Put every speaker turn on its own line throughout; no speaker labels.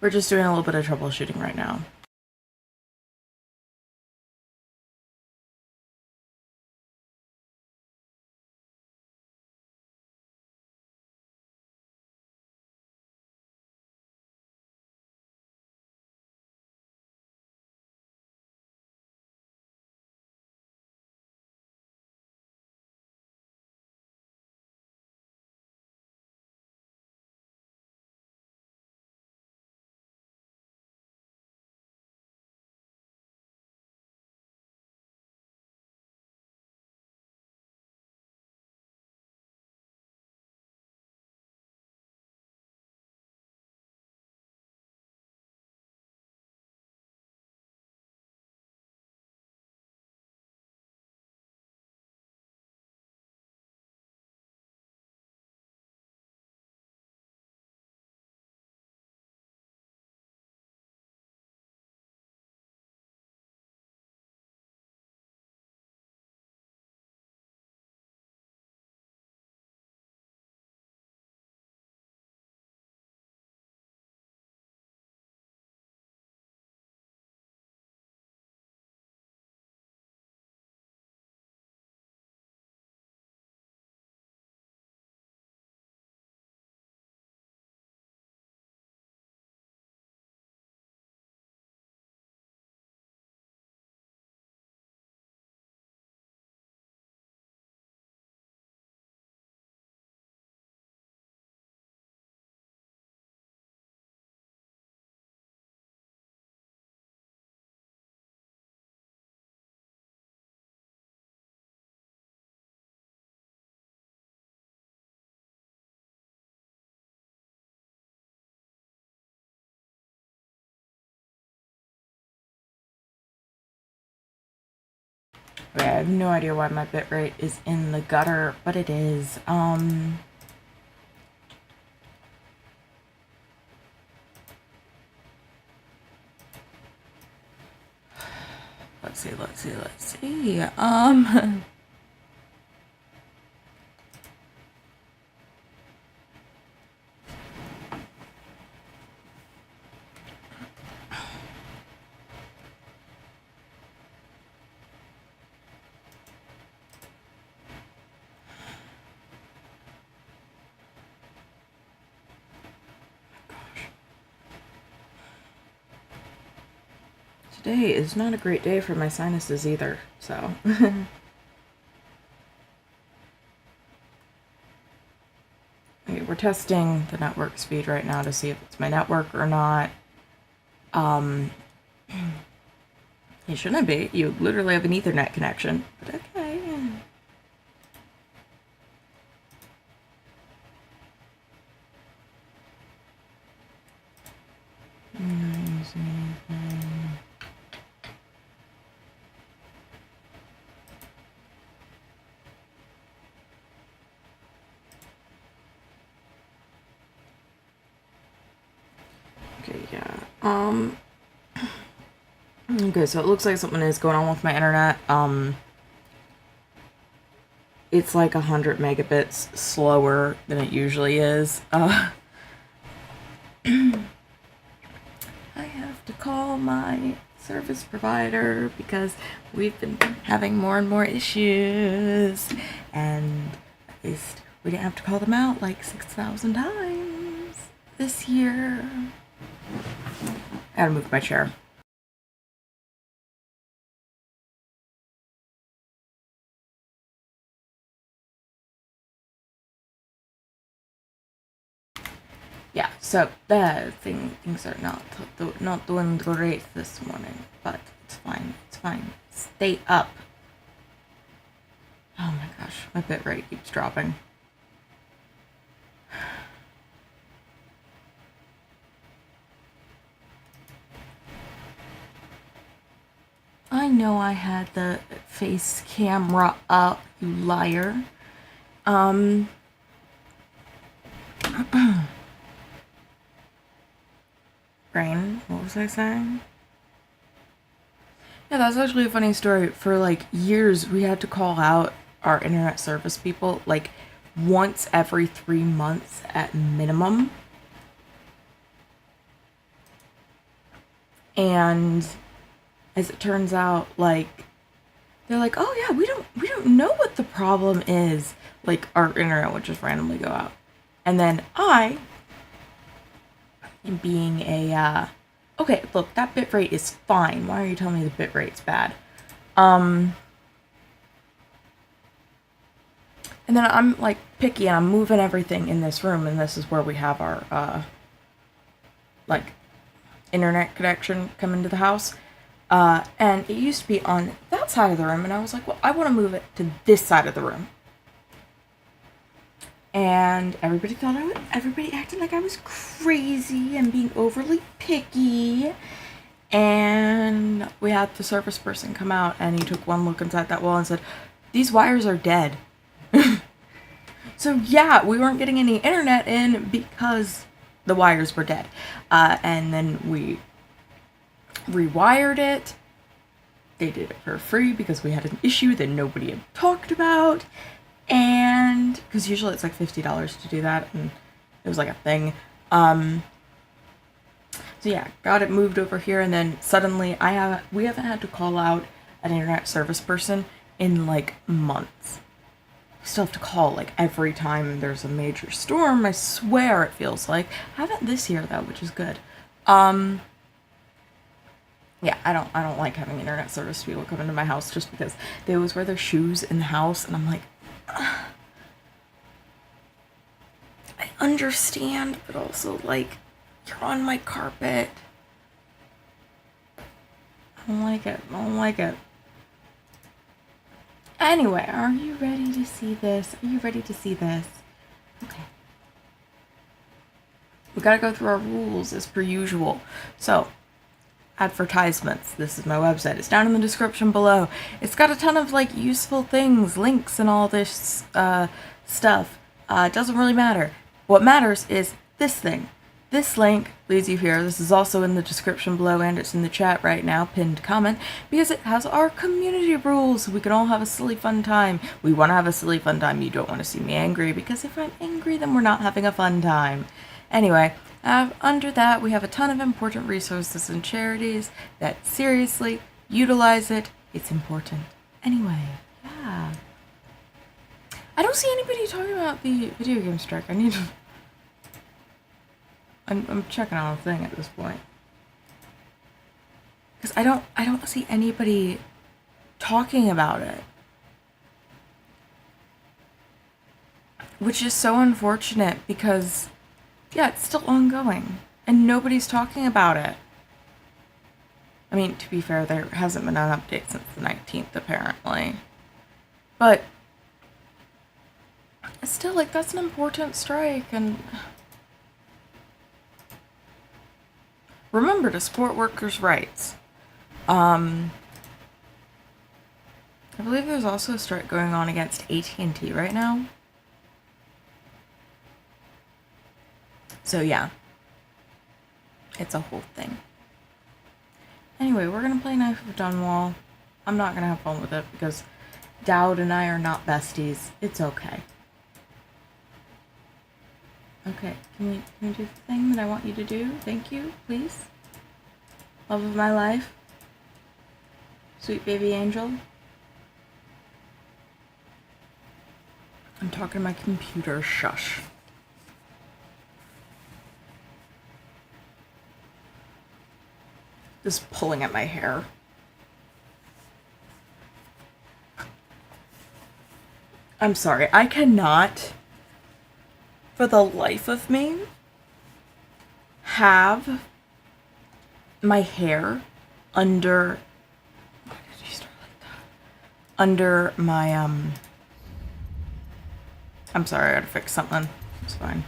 We're just doing a little bit of troubleshooting right now. Okay, I have no idea why my bitrate is in the gutter, but it is. Let's see. Today is not a great day for my sinuses either, so. Okay, we're testing the network speed right now to see if it's my network or not. It shouldn't be. You literally have an Ethernet connection, but okay. Okay, yeah. Okay, so it looks like something is going on with my internet. It's like 100 megabits slower than it usually is. I have to call my service provider because we've been having more and more issues, and at least we didn't have to call them out like 6,000 times this year. I gotta move my chair. Yeah, so things are not doing great this morning, but it's fine. It's fine. Stay up. Oh my gosh, my bit rate keeps dropping. I know I had the face camera up, you liar. Brain, what was I saying? Yeah, that's actually a funny story. For like years, we had to call out our internet service people like once every 3 months at minimum. And as it turns out, like, they're like, oh yeah, we don't know what the problem is. Like, our internet would just randomly go out. And then I, being a, okay, look, that bitrate is fine. Why are you telling me the bitrate's bad? And then I'm, like, picky, and I'm moving everything in this room, and this is where we have our, like, internet connection come into the house. And it used to be on that side of the room, and I was like, well, I want to move it to this side of the room. And everybody acted like I was crazy and being overly picky. And we had the service person come out, and he took one look inside that wall and said, these wires are dead. So yeah, we weren't getting any internet in because the wires were dead. And then we rewired it. They did it for free because we had an issue that nobody had talked about. And because usually it's like $50 to do that, and it was like a thing. So yeah, got it moved over here, and then suddenly we haven't had to call out an internet service person in like months. We still have to call like every time there's a major storm. I swear it feels like. I haven't this year though, which is good. Yeah, I don't like having internet service people come into my house just because they always wear their shoes in the house, and I'm like, I understand, but also like, you're on my carpet. I don't like it. Anyway, are you ready to see this? Okay. We gotta go through our rules as per usual. So, advertisements. This is my website. It's down in the description below. It's got a ton of like useful things, links, and all this stuff. It doesn't really matter. What matters is this thing. This link leads you here. This is also in the description below, and it's in the chat right now, pinned comment, because it has our community rules, so we can all have a silly fun time. We want to have a silly fun time. You don't want to see me angry, because if I'm angry, then we're not having a fun time. Anyway, under that, we have a ton of important resources and charities that seriously utilize it. It's important. Anyway, yeah. I don't see anybody talking about the video game strike. I'm checking on a thing at this point. Because I don't see anybody talking about it. Which is so unfortunate because, yeah, it's still ongoing. And nobody's talking about it. I mean, to be fair, there hasn't been an update since the 19th, apparently. But, it's still, like, that's an important strike, and remember to support workers' rights. I believe there's also a strike going on against AT&T right now. So yeah, it's a whole thing. Anyway, we're gonna play Knife of Dunwall. I'm not gonna have fun with it because Dowd and I are not besties. It's okay. Okay, can you do the thing that I want you to do? Thank you, please. Love of my life. Sweet baby angel. I'm talking to my computer, shush. Just pulling at my hair. I'm sorry, I cannot, for the life of me, have my hair under... Why did you start like that? Under my, I'm sorry, I gotta fix something. It's fine.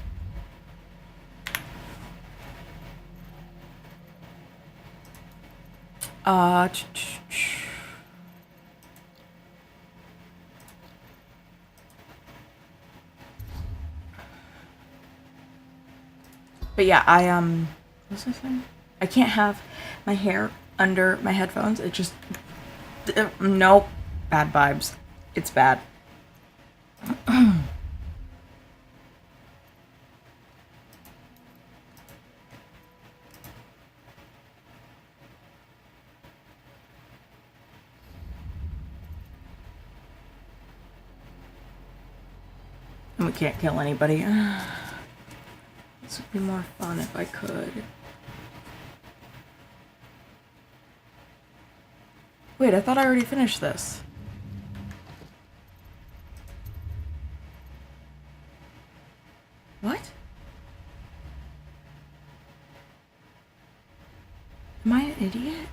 But yeah, what's I saying? I can't have my hair under my headphones. It just, nope, bad vibes. It's bad. we can't kill anybody. This would be more fun if I could. Wait, I thought I already finished this. What? Am I an idiot?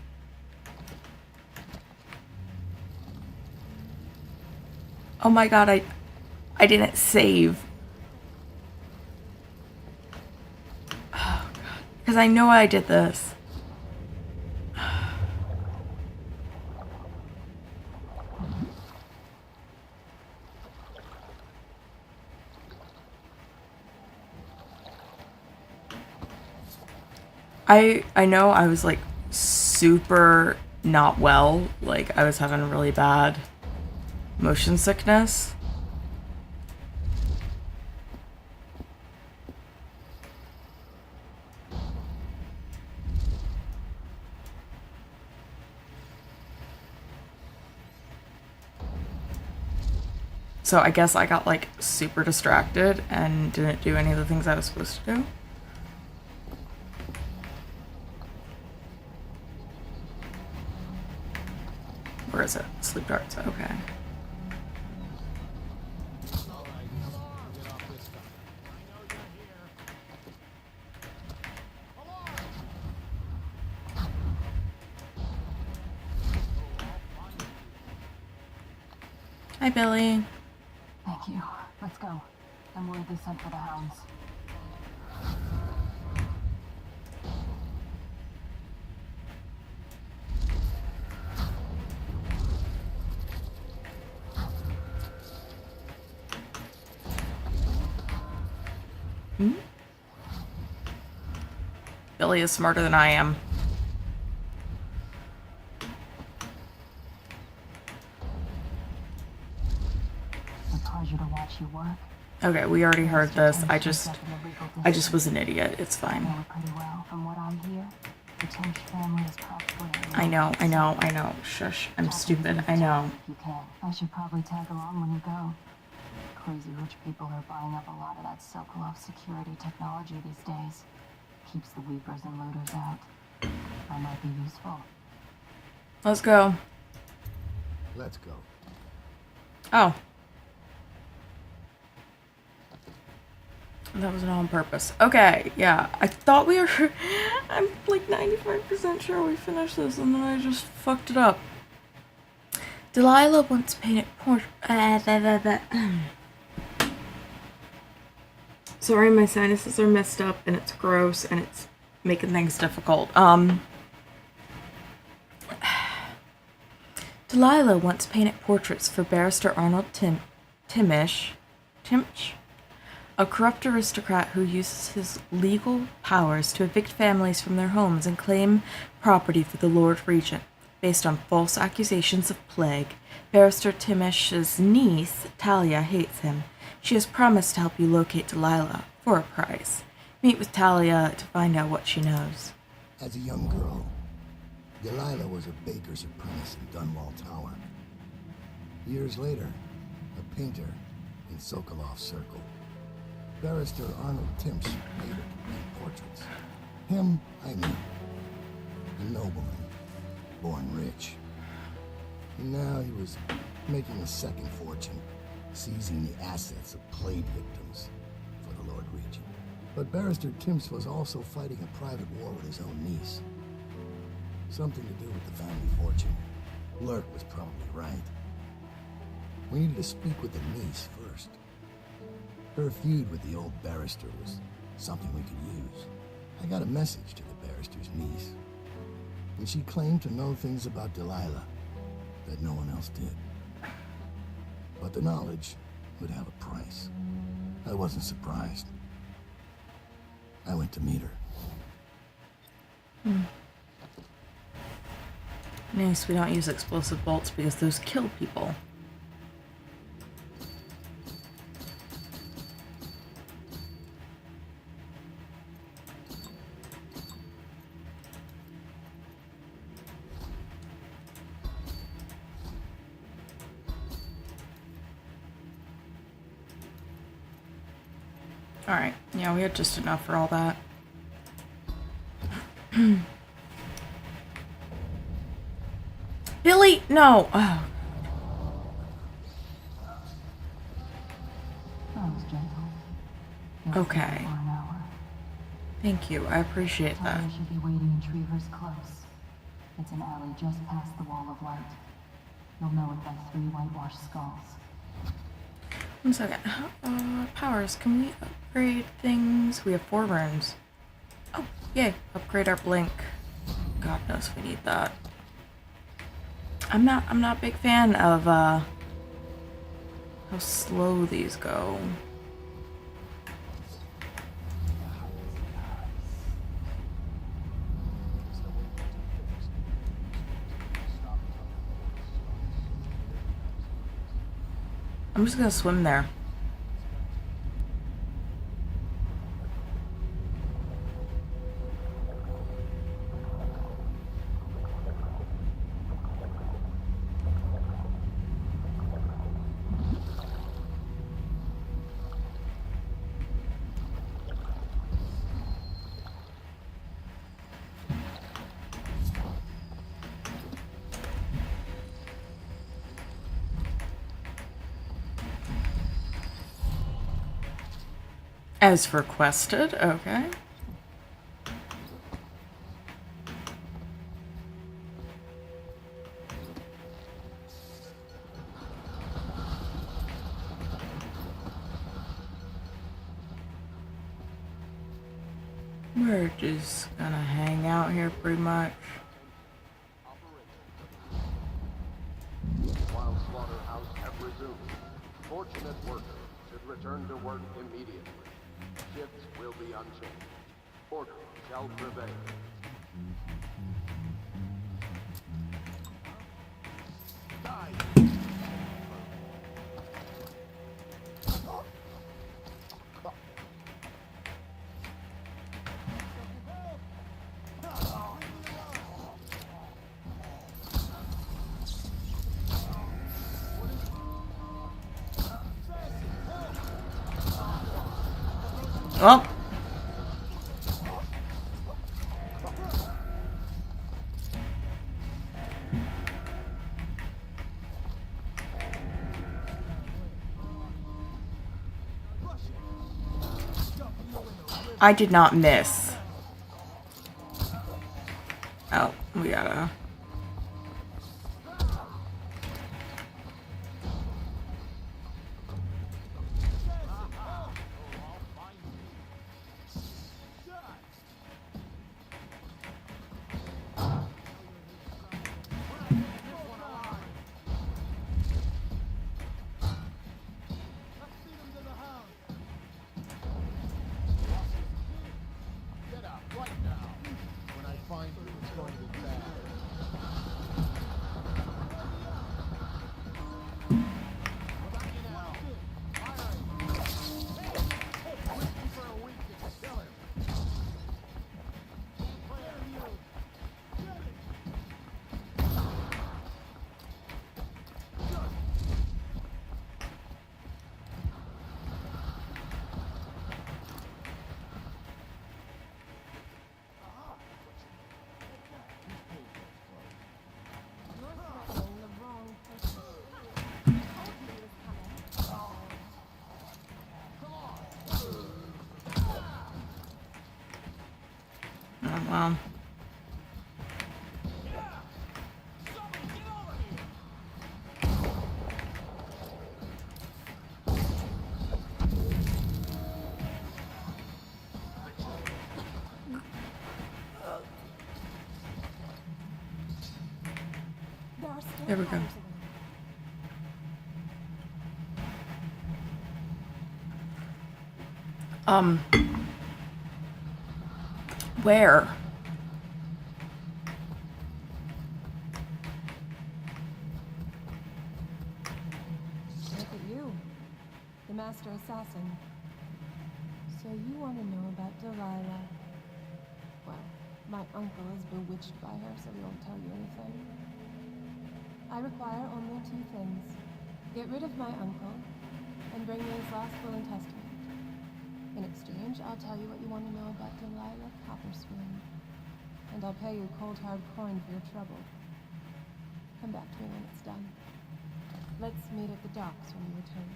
Oh my god, I didn't save. Oh god. Because I know I did this. I know I was like super not well. Like I was having really bad motion sickness. So I guess I got like super distracted and didn't do any of the things I was supposed to do. Where is it? Sleep darts. Okay. Hi, Billy.
Thank you. Let's go. I'm worried they sent for the hounds.
Billy is smarter than I am.
It's a pleasure to watch you work.
Okay, we already heard this. I just was an idiot. It's fine.
You know pretty well. From what I hear, the Timsh family is practically.
I know. Shush. I'm stupid. I know.
If you can, I should probably tag along when you go. Crazy rich people are buying up a lot of that Sokolov security technology these days. Keeps the weepers and looters out. I might be useful.
Let's go.
Let's go.
Oh. That wasn't on purpose. Okay, yeah. I thought we were... I'm like 95% sure we finished this and then I just fucked it up. Delilah once painted Sorry, my sinuses are messed up and it's gross and it's making things difficult. Delilah once painted portraits for Barrister Arnold Timsh, a corrupt aristocrat who uses his legal powers to evict families from their homes and claim property for the Lord Regent. Based on false accusations of plague, Barrister Timish's niece, Talia, hates him. She has promised to help you locate Delilah for a price. Meet with Talia to find out what she knows.
As a young girl, Delilah was a baker's apprentice in Dunwall Tower. Years later, a painter in Sokolov's circle. Barrister Arnold Timsh paid her to paint portraits. Him, I knew. A nobleman, born rich. And now he was making a second fortune, seizing the assets of plague victims for the Lord Regent. But Barrister Timsh was also fighting a private war with his own niece. Something to do with the family fortune. Lurk was probably right. We needed to speak with the niece first. Her feud with the old barrister was something we could use. I got a message to the barrister's niece, and she claimed to know things about Delilah that no one else did. But the knowledge would have a price. I wasn't surprised. I went to meet her.
Nice, we don't use explosive bolts because those kill people. Alright, yeah, we had just enough for all that. Billy, no! Oh.
That was gentle.
Okay.
For an hour.
Thank you, I appreciate that.
Tyler should be waiting in Trevor's Close. It's an alley just past the wall of light. You'll know it by 3 whitewashed skulls.
1 second. Powers, can we upgrade things? We have 4 runes. Oh, yay. Upgrade our blink. God knows we need that. I'm not a big fan of how slow these go. I'm just gonna swim there. As requested, okay. We're just gonna hang out here pretty much.
While slaughterhouse have resumed, fortunate workers should return to work immediately. Shifts will be unchanged. Order shall prevail.
Well. I did not miss. Oh, we gotta... Oh, well. There we go. Where?
Look at you, the master assassin. So you want to know about Delilah? Well, my uncle is bewitched by her, so he won't tell you anything. I require only 2 things. Get rid of my uncle, and bring me his last will and testament. In exchange, I'll tell you what you want to know about Delilah Copperspoon. And I'll pay you cold hard coin for your trouble. Come back to me when it's done. Let's meet at the docks when you return.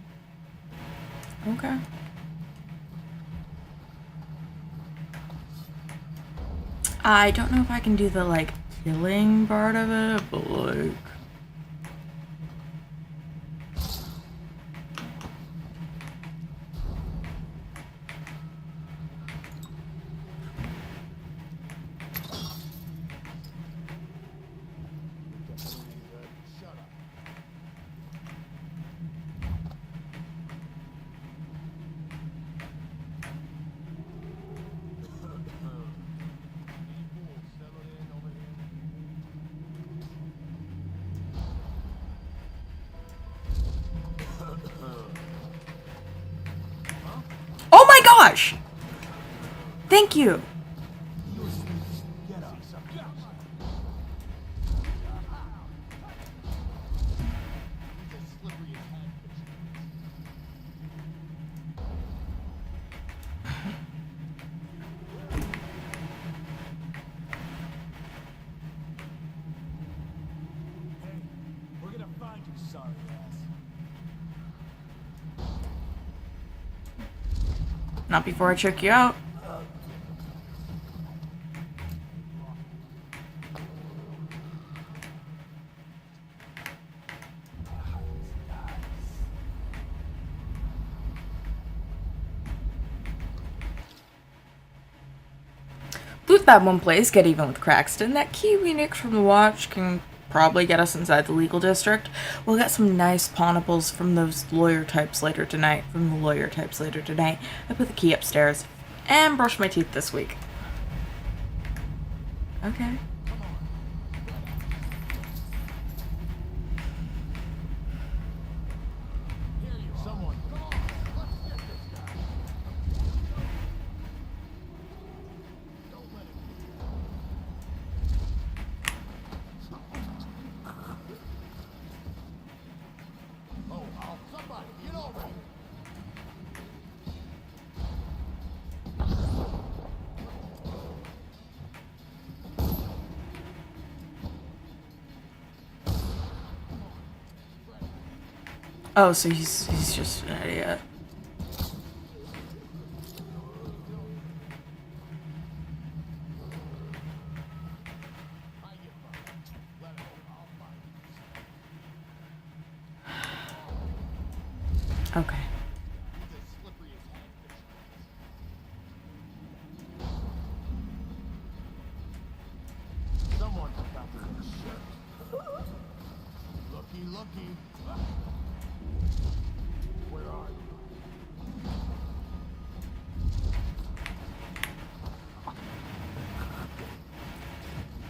Okay. I don't know if I can do the, like, killing part of it, but, like... Oh my gosh! Thank you!
We're gonna find you, sorry ass.
Not before I choke you out. Loot that one place, get even with Craxton. That Kiwi Nick from the watch can probably get us inside the legal district. We'll get some nice pawnables from those lawyer types later tonight. I put the key upstairs. And brush my teeth this week. Okay. Oh, so he's just an idiot. Okay.
Someone's about to get shit. Looky. Where are you?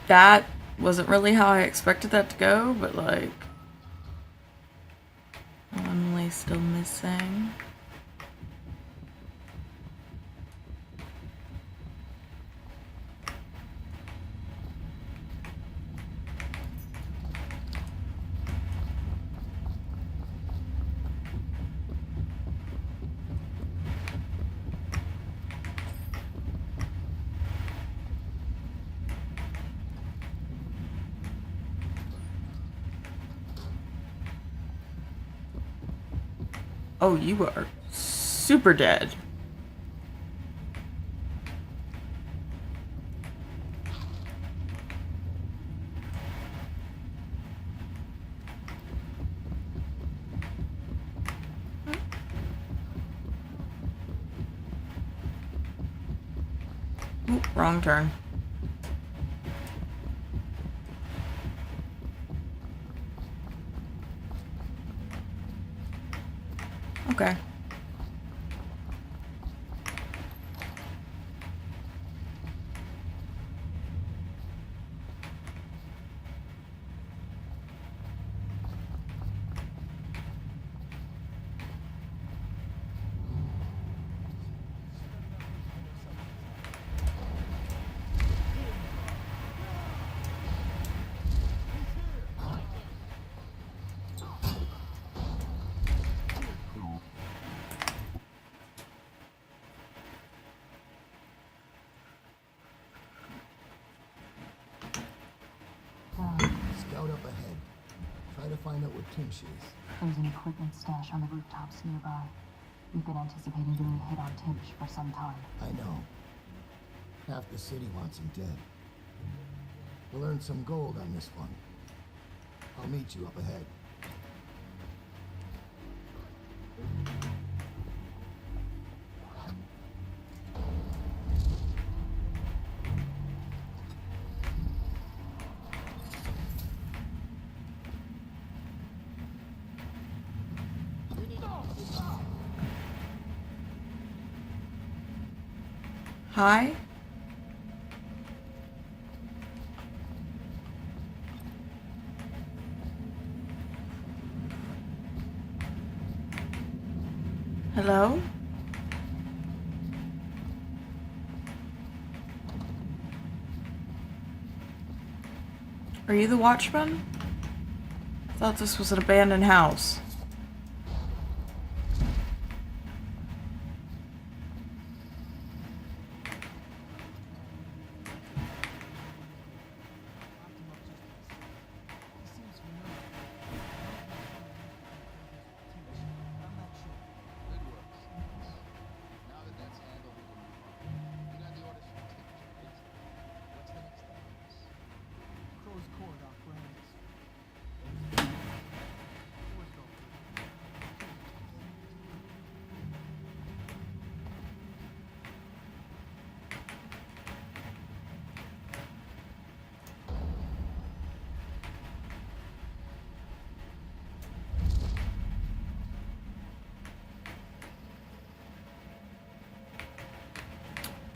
That wasn't really how I expected that to go, but like... Emily's still missing. Oh, you are super dead. Oop, wrong turn. Okay.
Timsh is.
There's an equipment stash on the rooftops nearby. We've been anticipating doing a hit on Timsh for some time.
I know. Half the city wants him dead. We'll earn some gold on this one. I'll meet you up ahead.
Hi? Hello? Are you the watchman? I thought this was an abandoned house.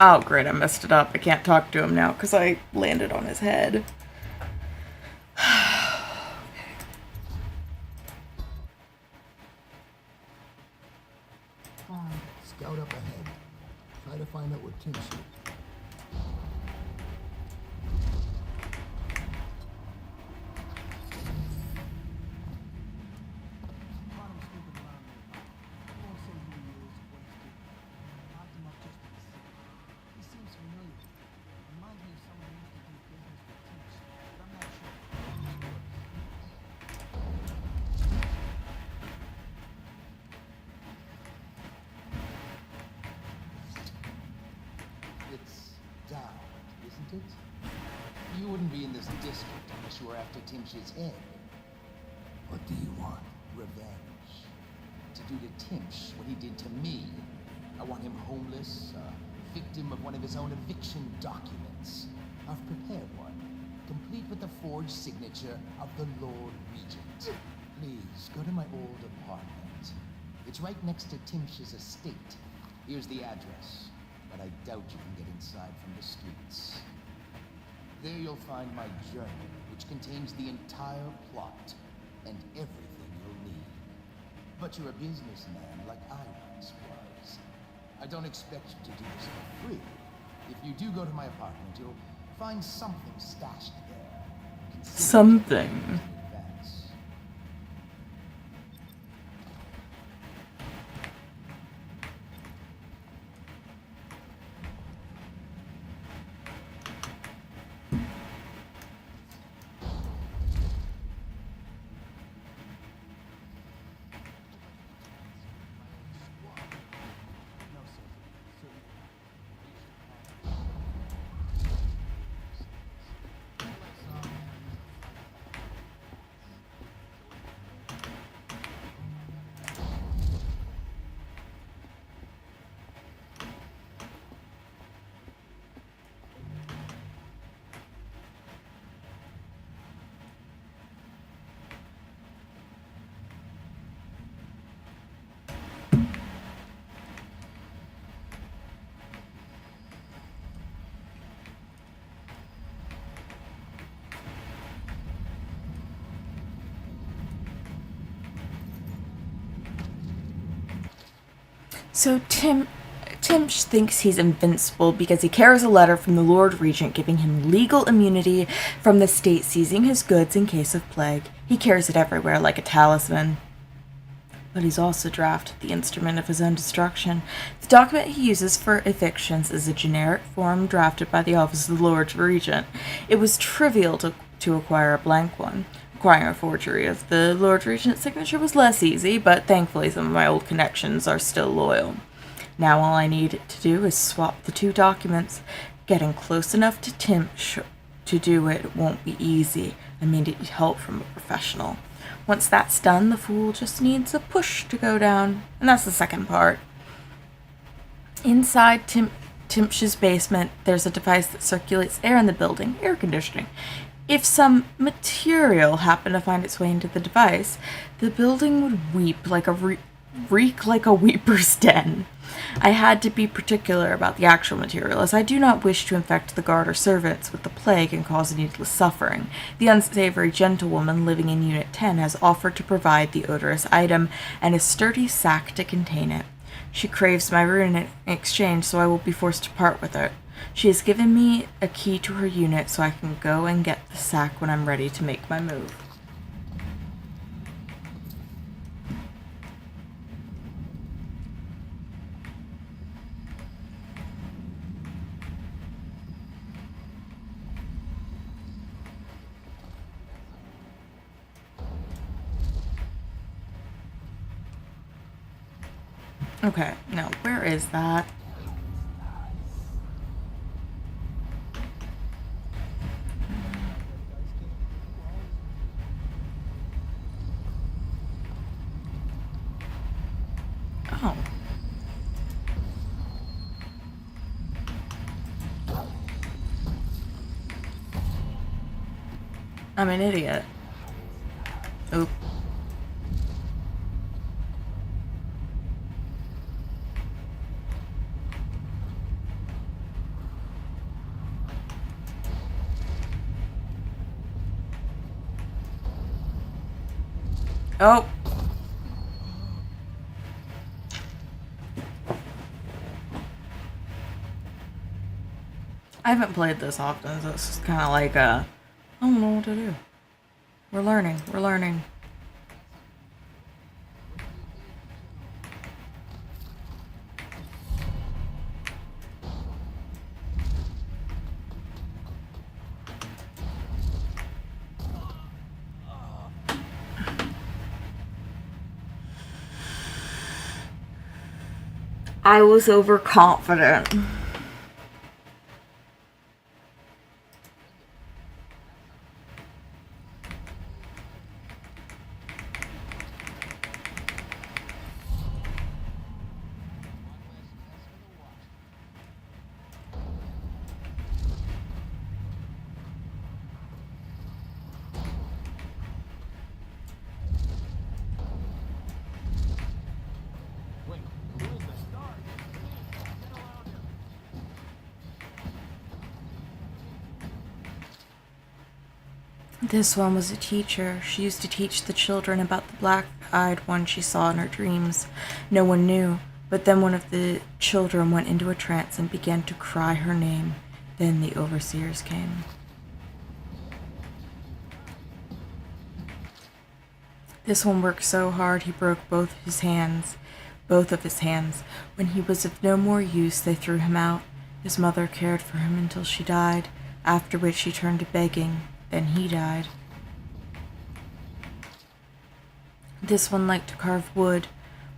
Oh, great, I messed it up. I can't talk to him now because I landed on his head.
Scout up ahead. Try to find out where Timsh is.
It's down, isn't it? You wouldn't be in this district unless you were after Timsh's head.
What do you want?
Revenge. To do to Timsh what he did to me. I want him homeless, a victim of one of his own eviction documents. I've prepared one, complete with the forged signature of the Lord Regent. Please, go to my old apartment. It's right next to Timsh's estate. Here's the address, but I doubt you can get inside from the streets. There you'll find my journal, which contains the entire plot and everything you'll need. But you're a businessman like I once was. I don't expect you to do this for free. If you do go to my apartment, you'll find something stashed there. Consider it
Something.
in advance.
So Timsh thinks he's invincible because he carries a letter from the Lord Regent giving him legal immunity from the state seizing his goods in case of plague. He carries it everywhere like a talisman. But he's also drafted the instrument of his own destruction. The document he uses for evictions is a generic form drafted by the Office of the Lord Regent. It was trivial to acquire a blank one. acquiring a forgery of the Lord Regent's signature was less easy, but thankfully some of my old connections are still loyal. Now all I need to do is swap the two documents. Getting close enough to Timsh to do it won't be easy. I may need help from a professional. Once that's done, the fool just needs a push to go down, and that's the second part. Inside Timsh's basement, there's a device that circulates air in the building, air conditioning. If some material happened to find its way into the device, the building would reek like a weeper's den. I had to be particular about the actual material, as I do not wish to infect the guard or servants with the plague and cause needless suffering. The unsavory gentlewoman living in Unit 10 has offered to provide the odorous item and a sturdy sack to contain it. She craves my rune in exchange, so I will be forced to part with it. She has given me a key to her unit, so I can go and get the sack when I'm ready to make my move. Okay, now where is that? Oh. I'm an idiot. Oop. Oh. I haven't played this often, so it's just kind of like, I don't know what to do. We're learning. I was overconfident. This one was a teacher. She used to teach the children about the black-eyed one she saw in her dreams. No one knew, but then one of the children went into a trance and began to cry her name. Then the overseers came. This one worked so hard he broke both of his hands. When he was of no more use, they threw him out. His mother cared for him until she died, after which he turned to begging. Then he died. This one liked to carve wood.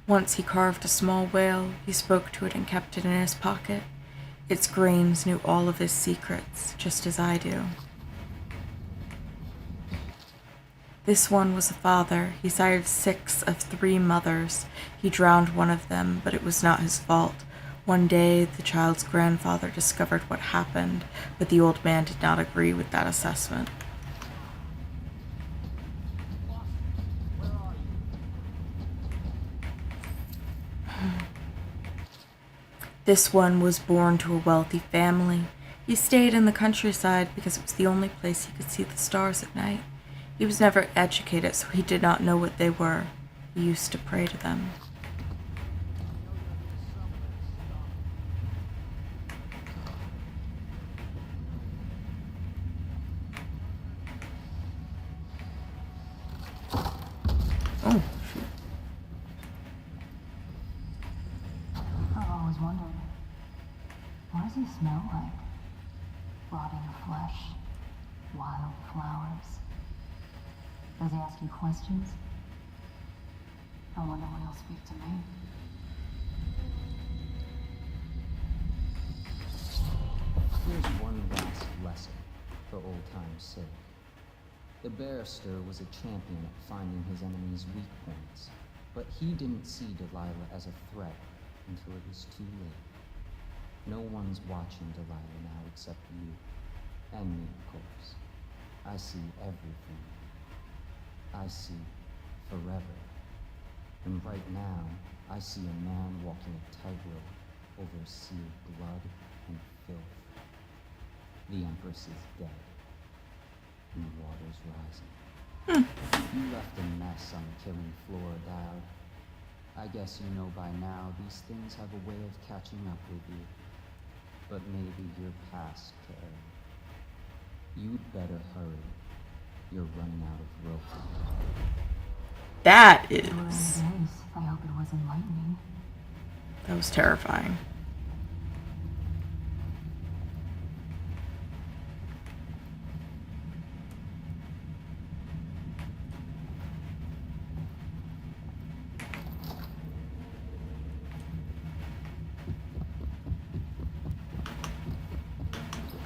Once he carved a small whale. He spoke to it and kept it in his pocket. Its grains knew all of his secrets, just as I do. This one was a father. He sired 6 of 3 mothers. He drowned one of them, but it was not his fault. One day, the child's grandfather discovered what happened, but the old man did not agree with that assessment. This one was born to a wealthy family. He stayed in the countryside because it was the only place he could see the stars at night. He was never educated, so he did not know what they were. He used to pray to them. Oh, shoot.
I've always wondered, what does he smell like? Rotting flesh, wild flowers. Does he ask you questions? I wonder when he'll speak to me.
Here's one last lesson, for old time's sake. The barrister was a champion at finding his enemy's weak points, but he didn't see Delilah as a threat until it was too late. No one's watching Delilah now except you, and me, of course. I see everything. I see forever. And right now, I see a man walking a tightrope over a sea of blood and filth. The Empress is dead, and the water's rising. You left a mess on the killing floor, Dowd. I guess you know by now these things have a way of catching up with you. But maybe you're past caring. You'd better hurry. You're running out of rope.
That
There were
is...
days. I hope it was enlightening.
That was terrifying.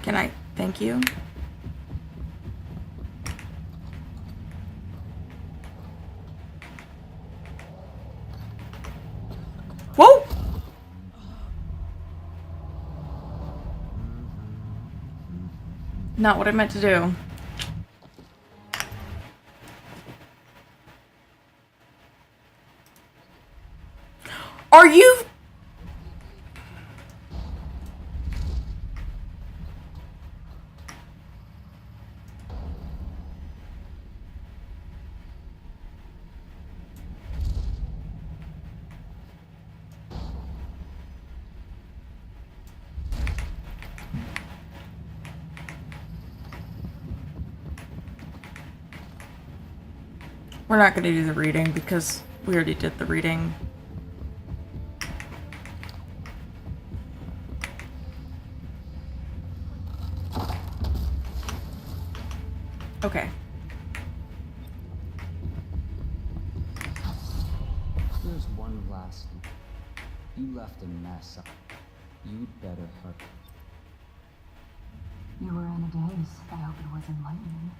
Can I? Thank you. Whoa! Not what I meant to do. Are you? We're not going to do the reading because we already did the reading. Okay.
Here's one last. You left a mess. You'd better hurry.
You were in a daze. I hope it was enlightening.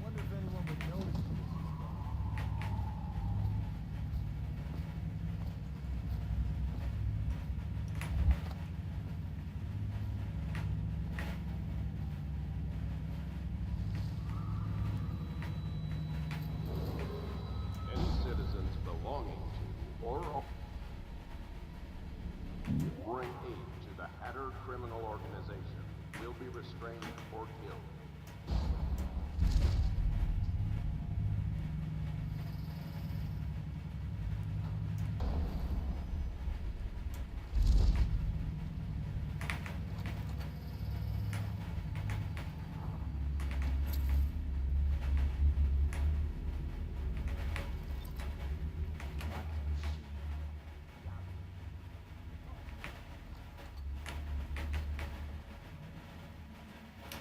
Wonder if anyone would notice.
Any citizens belonging to or offering aid to the Hatter criminal organization will be restrained or killed.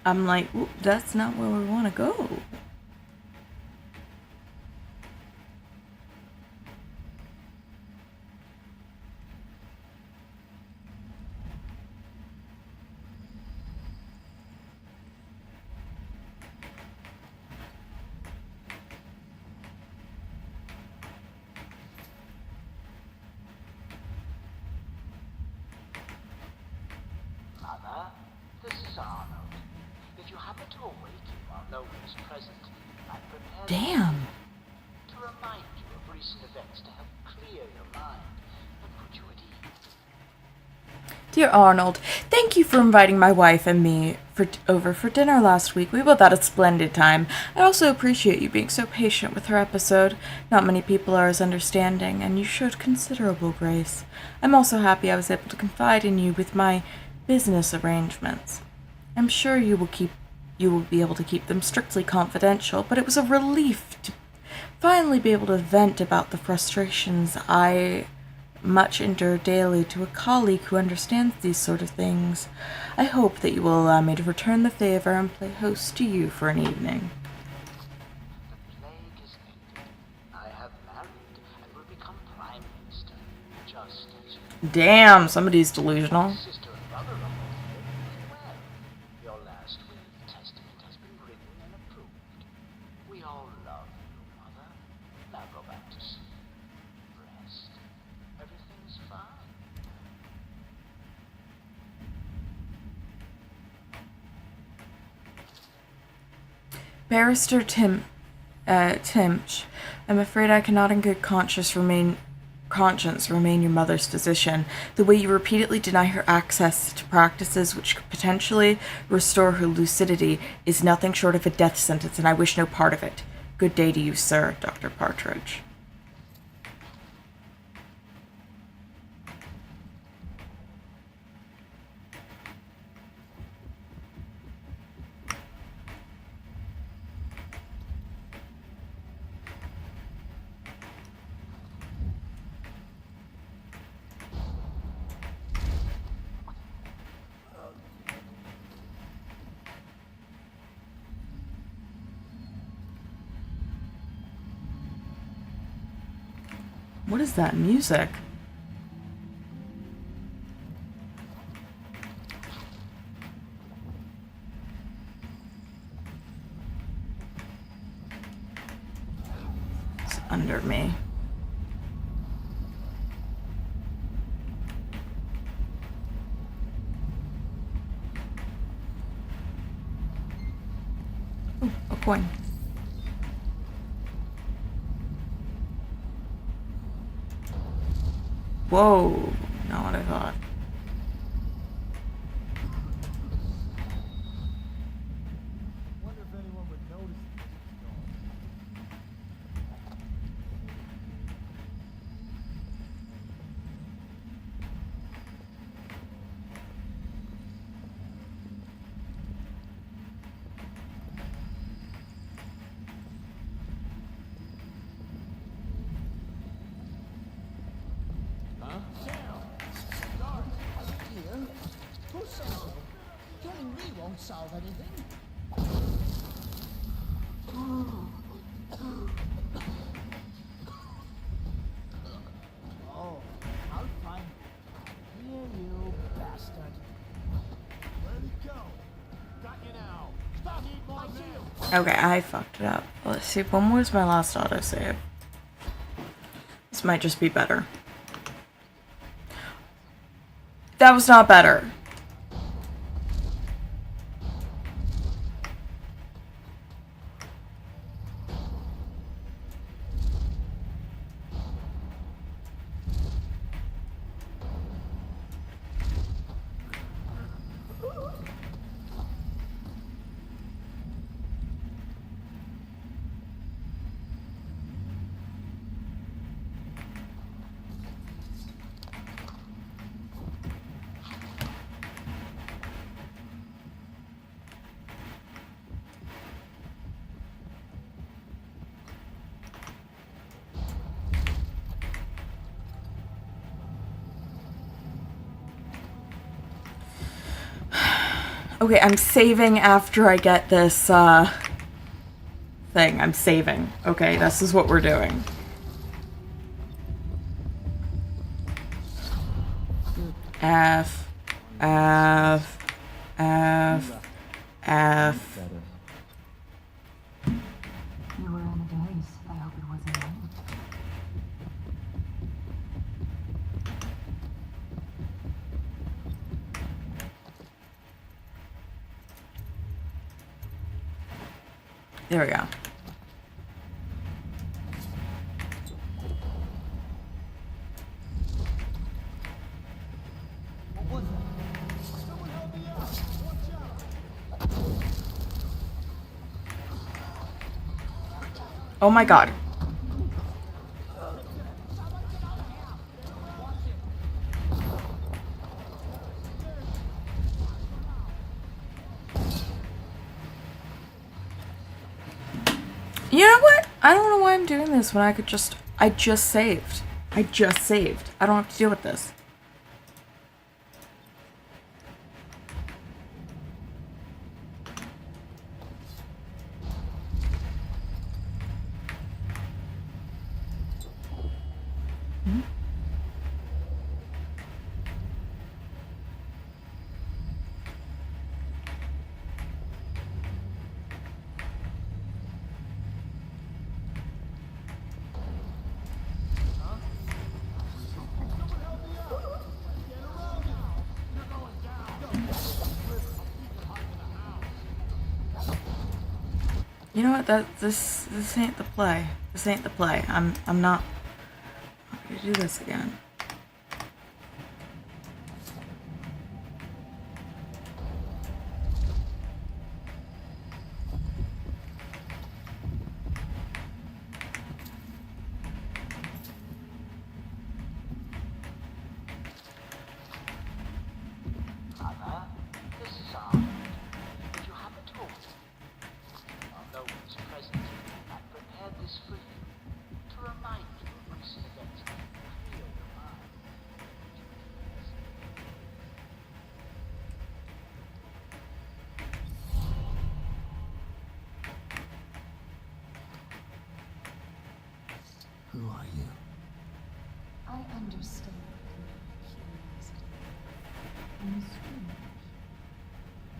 I'm like, ooh, that's not where we want to go.
Mother, this is Arnold. If you happen to awaken while no one is present, I'm prepared
Damn.
to remind you of recent events to help clear your mind and put you at ease.
Dear Arnold, thank you for inviting my wife and me over for dinner last week. We both had a splendid time. I also appreciate you being so patient with her episode. Not many people are as understanding, and you showed considerable grace. I'm also happy I was able to confide in you with my business arrangements. I'm sure you will be able to keep them strictly confidential, but it was a relief to finally be able to vent about the frustrations I much endure daily to a colleague who understands these sort of things. I hope that you will allow me to return the favor and play host to you for an evening.
The plague is ended. I have married and will become Prime Minister, just as you.
Damn, somebody's delusional.
Sister and brother are both living well. Your last will and testament has been written and approved. We all love you, Mother. Now go back to sleep. Rest. Everything's fine.
Barrister Timch, I'm afraid I cannot in good conscience remain your mother's physician. The way you repeatedly deny her access to practices which could potentially restore her lucidity is nothing short of a death sentence, and I wish no part of it. Good day to you, sir, Dr. Partridge. What is that music? It's under me. Oh, a coin. Whoa, not what I thought.
Wonder if anyone would notice it.
Killing me won't solve anything.
Oh, I'll find you. Here, you bastard. Where'd he go? Got you now. Stop eating more meal.
Okay, I fucked it up. Let's see, when was my last autosave? This might just be better. That was not better. Okay, I'm saving after I get this, thing. I'm saving. Okay, this is what we're doing. F. F. F. F.
Better.
You were in a daze. I hope it wasn't late.
There we go.
What was that?
Oh my god. You know what? I don't know why I'm doing this when I could just... I just saved. I don't have to deal with this. You know what? This ain't the play. This ain't the play. I'm not gonna do this again.
Mother, this is Arnold. Would you happen to open it? Although it's present, I prepared this for you to remind you of recent events and clear your mind.
Who are you?
I understand curiosity. I'm strange.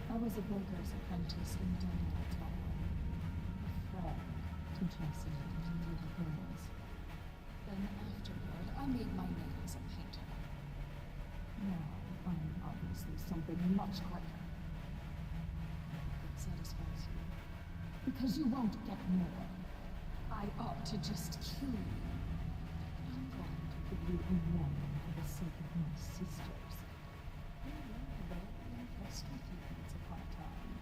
I was a baker's apprentice in Dunwall Tower. A friend to Jesse and the little girls. Then afterward, I made my name as a painter. Now, I'm obviously something much greater. That satisfies you. Because you won't get more. I ought to just kill you. I'm going to give you a warning for the sake of my sisters. They were very impressed with you once upon a time.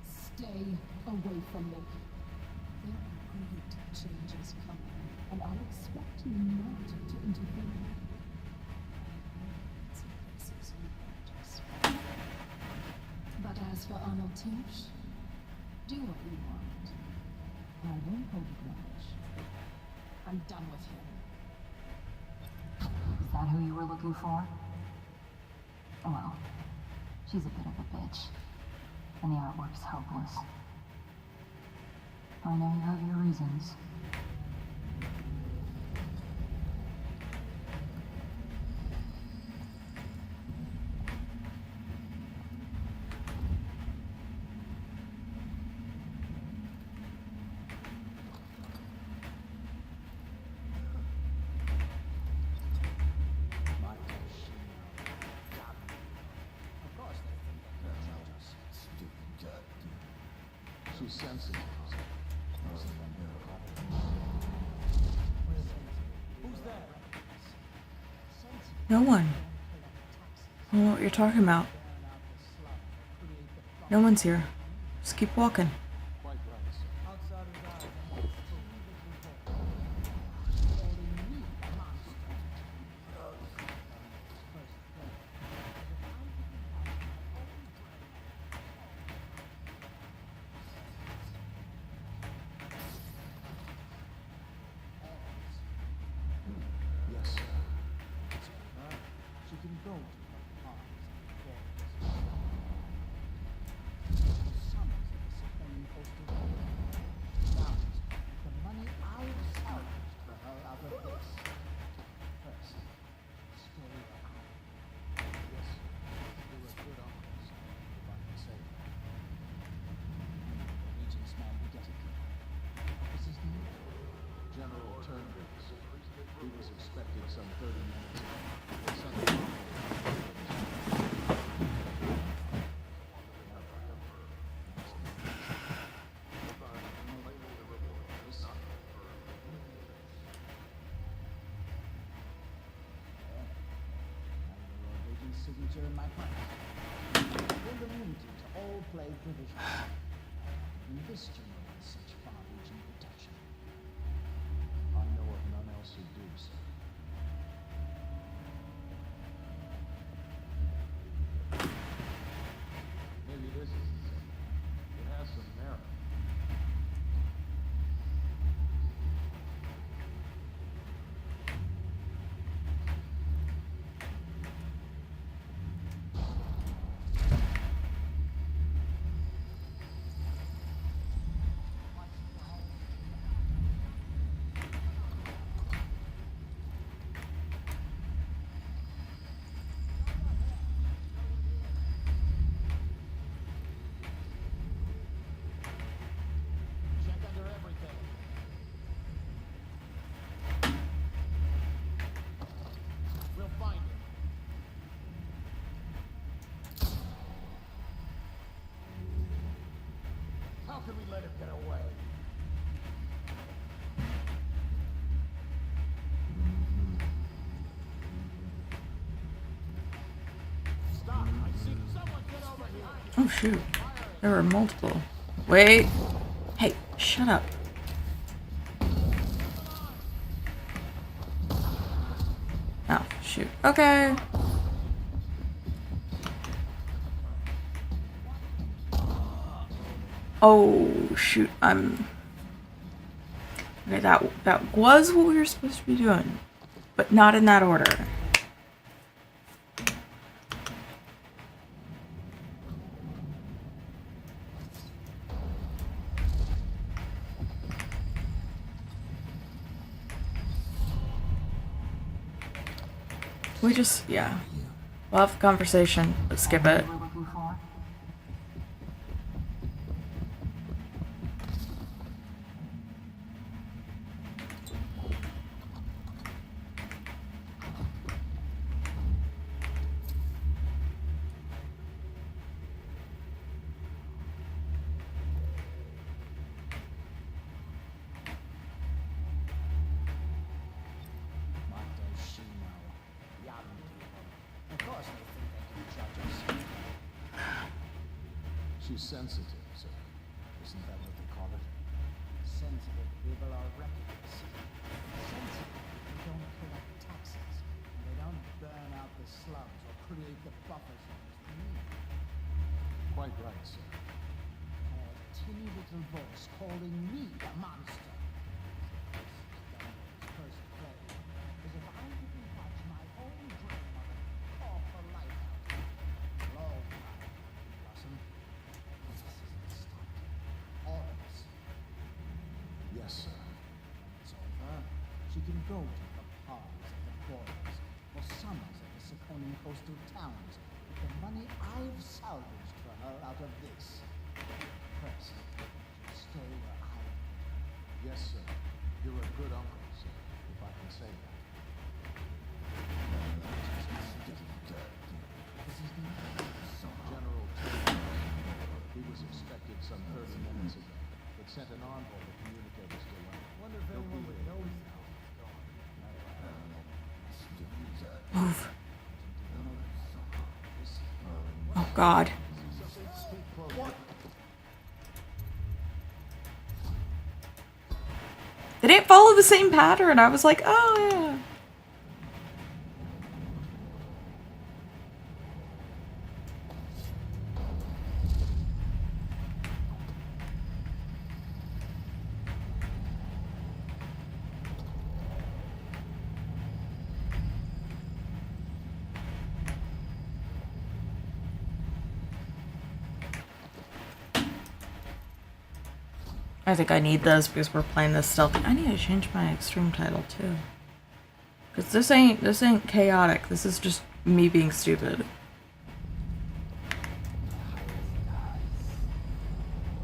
Stay away from me. There are great changes coming, and I expect you not to interfere. Some places you won't expect. But as for Arnold Timsh, do what you want. I won't hold a grudge. I'm done with him.
Is that who you were looking for? Well, she's a bit of a bitch. And the artwork's hopeless. I know you have your reasons.
She's sensitive.
No one. I don't know what you're talking about. No one's here. Just keep walking.
Yes, sir. She can go to her arms and summons the Supreme Coast of now, the money I've salvaged for her out of this. First, stay out. Yes, you were good uncles, if I can say that. Regent's man, we get it. What's his name? General Turnbull. He was expected some 30 minutes ago. Suddenly, signature in my plan. Full immunity to all plague provisions. In this general has such far-reaching protection.
could we let him get away? Stop! I see someone get over here!
Oh shoot. There were multiple. Wait. Hey, shut up. Oh, shoot. Okay. Oh, shoot. Okay, that was what we were supposed to be doing, but not in that order. We just, yeah. We'll have a conversation. Let's skip it.
We're looking for.
Of course they think they can judge us.
She's sensitive, sir. Isn't that what they call it?
Sensitive people are reckless. Sensitive people don't collect taxes. And they don't burn out the slums or create the buffer zones we need.
Quite right, sir.
And a tinny little voice calling me a monster. This is Dunwall's first play. As if I didn't watch my own grandmother call for life out. Low life, Blossom. This isn't stopped. All of us.
Yes, sir.
When it's over, she can go to the pubs at the boils or summers at the Saconin coastal towns with the money I've salvaged for her out of this. First, she'll stay where I am.
Yes, sir. You're a good uncle, sir, if I can say that. General Taylor. He was expected some 30 minutes ago, but sent an envoy to communicate his delay.
Wonder if
He'll
anyone
be
would
here.
notice how it's going.
Move. Oh, God. They didn't follow the same pattern. I was like, oh, yeah. I think I need this because we're playing this stealthy. I need to change my extreme title too. Cause this ain't chaotic. This is just me being stupid.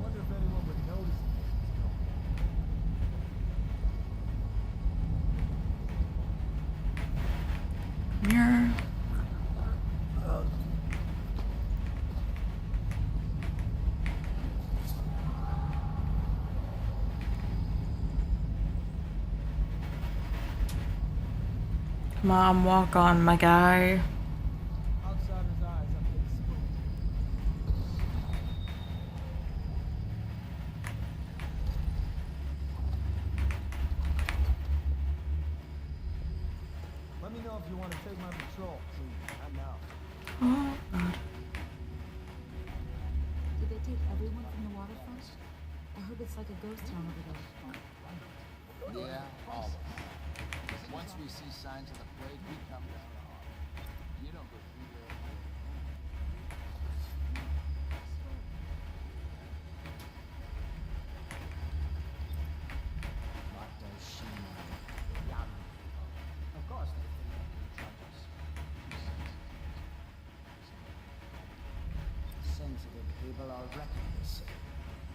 Wonder if anyone would notice
Come here. Come on, walk on, my guy.
outsider's eyes up to the spoon. Let me know if you want to take my patrol, please. Not now.
Oh, God.
Did they take everyone from the waterfront? I heard it's like a ghost town over there.
Yeah, all of them. Once we see signs of the plague, we come down hard. You don't go through there.
Of course they think they can judge us. Sensitive people are reckless.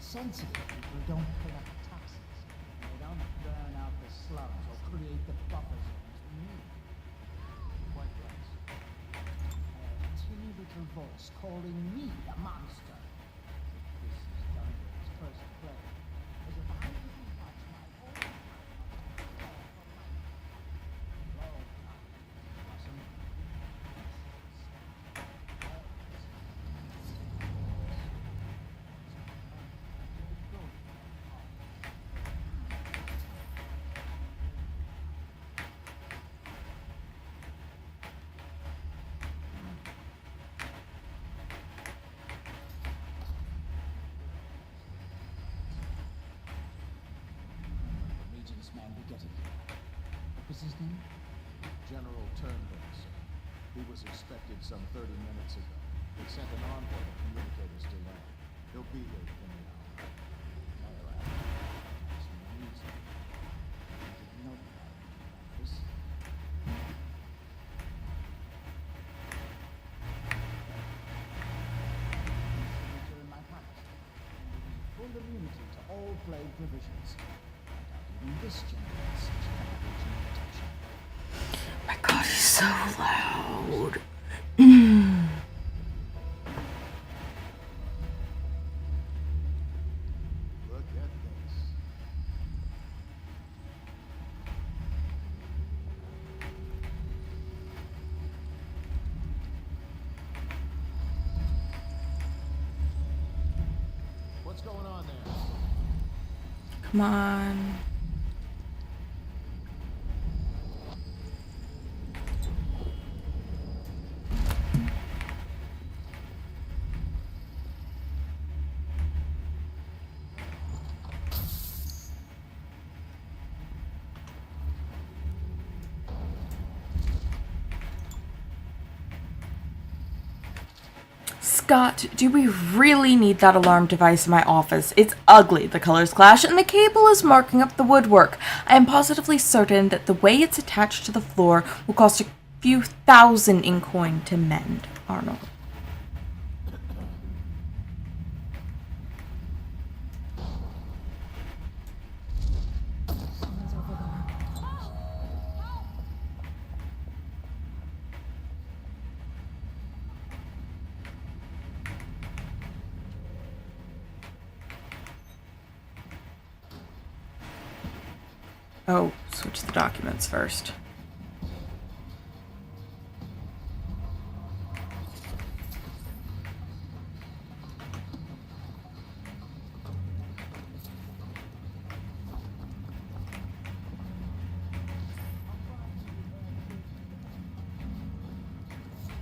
Sensitive people don't collect taxes. They don't burn out the slums or create the buffer zones we need.
Quite right, sir.
A tinny little voice calling me a monster. This is Dunwall's first play. this man be getting here? What was his name?
General Turnbull, sir. He was expected some 30 minutes ago. They sent an envoy to communicate his delay. He'll be here within the hour.
Some reason. I didn't know about this. Signature in my pocket. And it is full immunity to all plague provisions. I doubt even this general has such aboriginal protection.
My God, he's so loud.
Look at this. What's going on there?
Come on. Scott, do we really need that alarm device in my office? It's ugly, the colors clash, and the cable is marking up the woodwork. I am positively certain that the way it's attached to the floor will cost a few thousand in coin to mend. Arnold.
Someone's over there.
Oh, switch the documents first.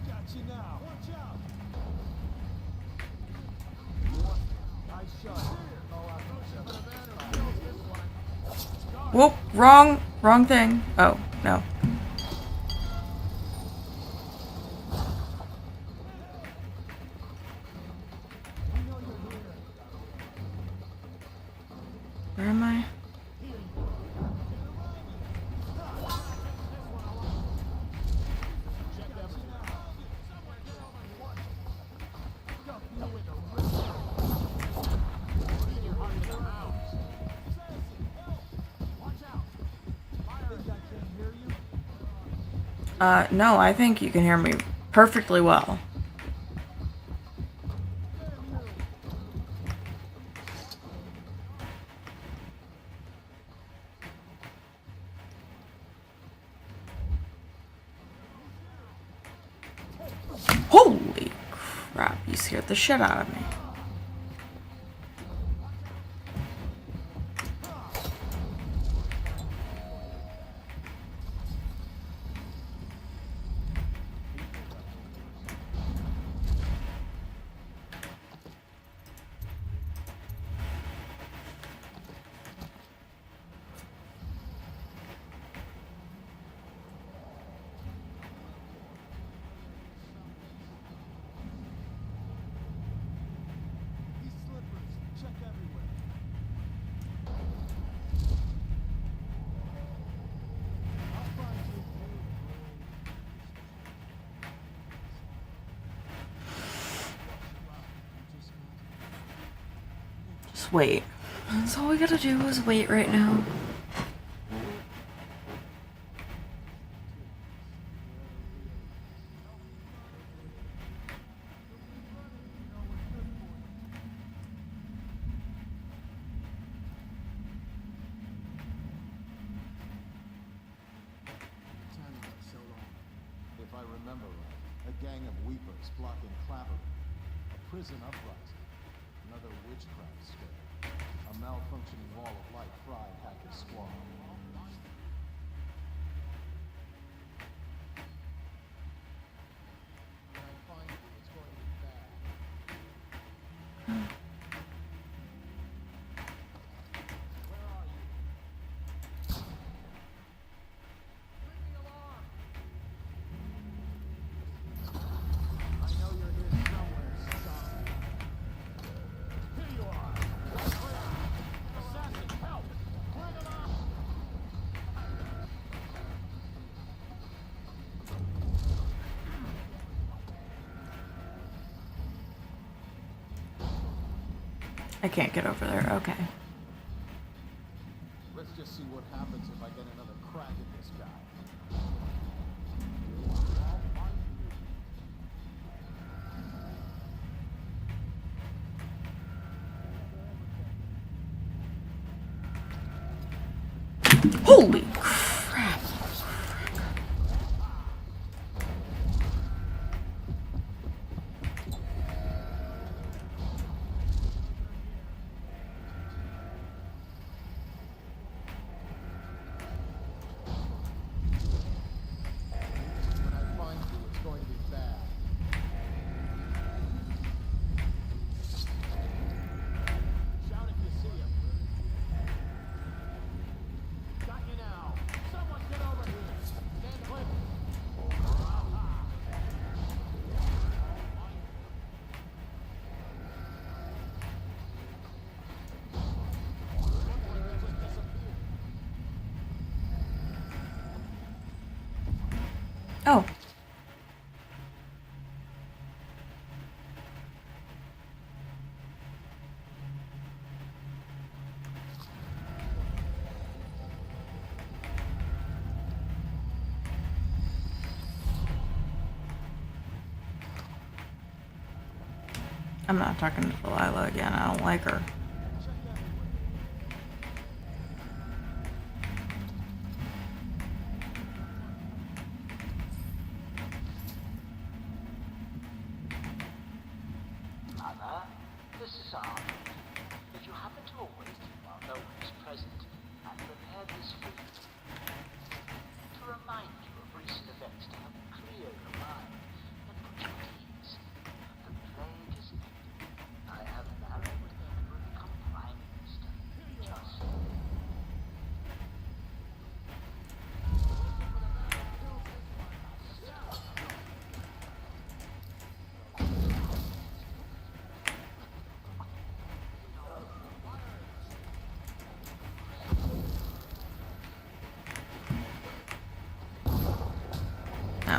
Got you now. Watch out. Nice shot. Oh, I thought you had a banner. I know this one.
Whoop, wrong thing. Oh, no. Where am I? No, I think you can hear me perfectly well. Holy crap, you scared the shit out of me.
These slippers. Check everywhere. I'll find you.
Just wait. That's all we gotta do is wait right now.
If I remember right, a gang of weepers blocking Clavering, a prison uprising, another witchcraft scare, a malfunctioning wall of light fried hacker squad. When I find you, it's going to be bad. Where are you?
I can't get over there. Okay.
Let's just see what happens if I get another crack at this guy.
Holy crap.
When I find you, it's going to be bad. Shout if you see him. Got you now. Someone get over here. Stand clear.
Oh. I'm not talking to Delilah again. I don't like her.
Mother, this is Arnold. If you happen to awaken while no one is present, I prepared this for you. To remind you of recent events to help clear your mind and put you at ease. The plague is ended. I have married and will become Prime Minister. Just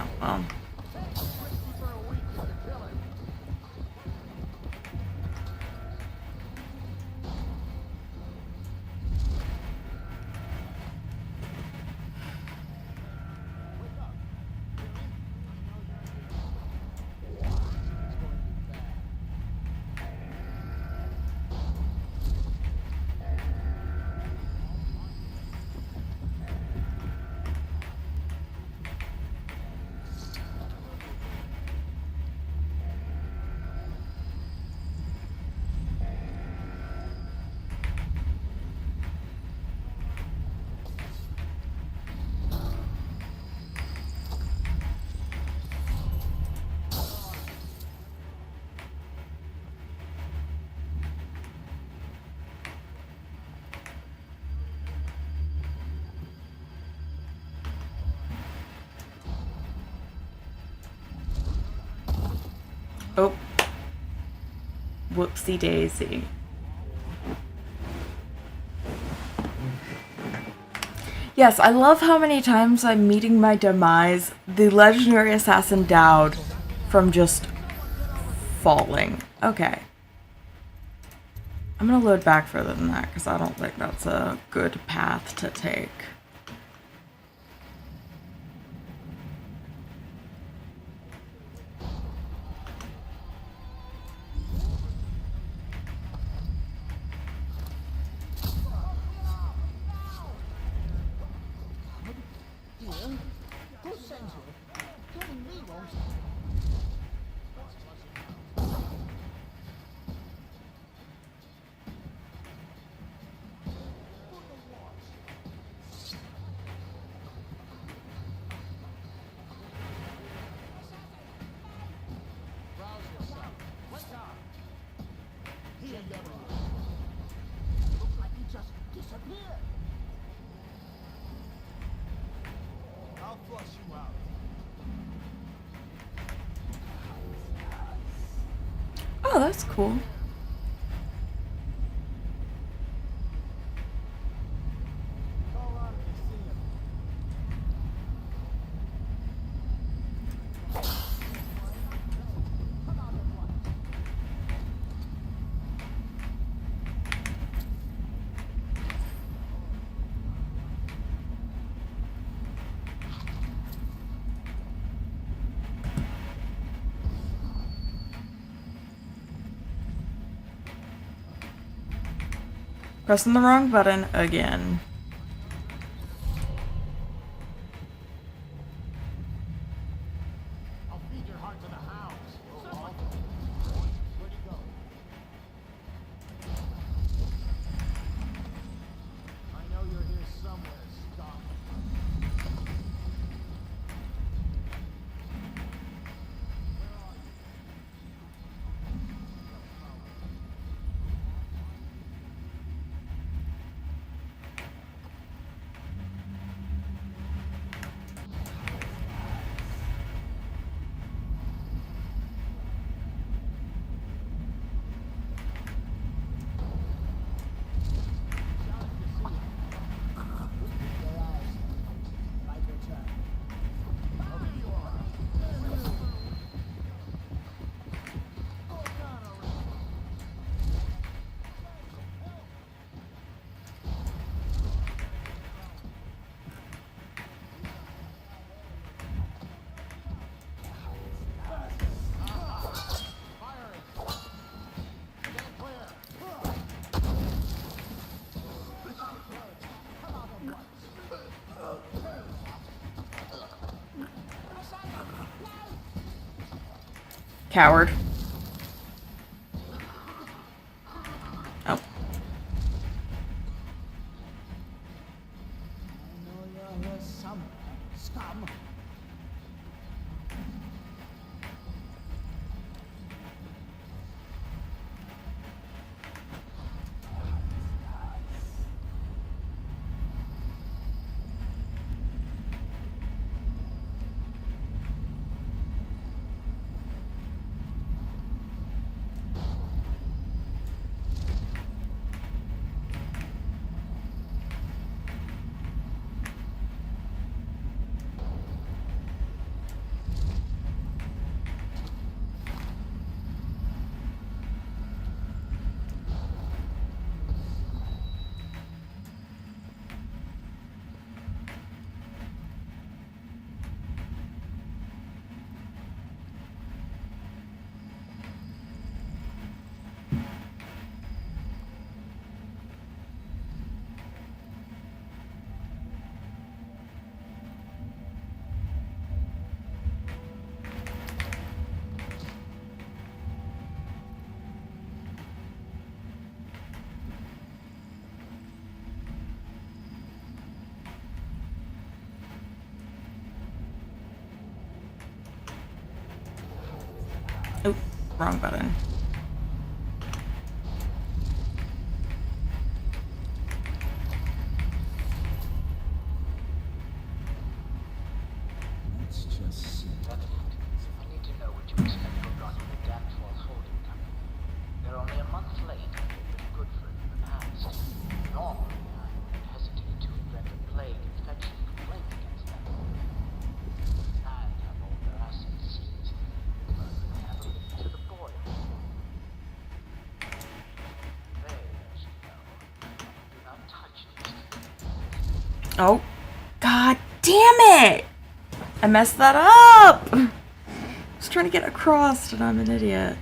Oh, well. Oh. Whoopsie daisy. Yes, I love how many times I'm meeting my demise. The legendary assassin Dowd from just falling. Okay. I'm gonna load back further than that because I don't think that's a good path to take.
Who sends you? Killing me won't.
Rouse yourself. Wake up. He ain't everywhere.
Looks like he just disappeared.
I'll flush you out.
Oh, that's cool.
Call out if you see him.
Pressing the wrong button again.
I'll feed your heart to the hounds. Someone! Where'd he go? I know you're here somewhere, scum.
Coward. Oh.
I know you're here somewhere, scum.
Oh, wrong button.
Let's just see.
That's it. I need to know what you expect from running the Dunwall holding company. They're only a month late, and they've been good for it in the past. Normally, I would hesitate to invent a plague infection complaint against them. And have all their assets seized. But they have a link to the boy. There you go. Do not touch these.
Oh, god damn it! I messed that up! I was trying to get across and I'm an idiot.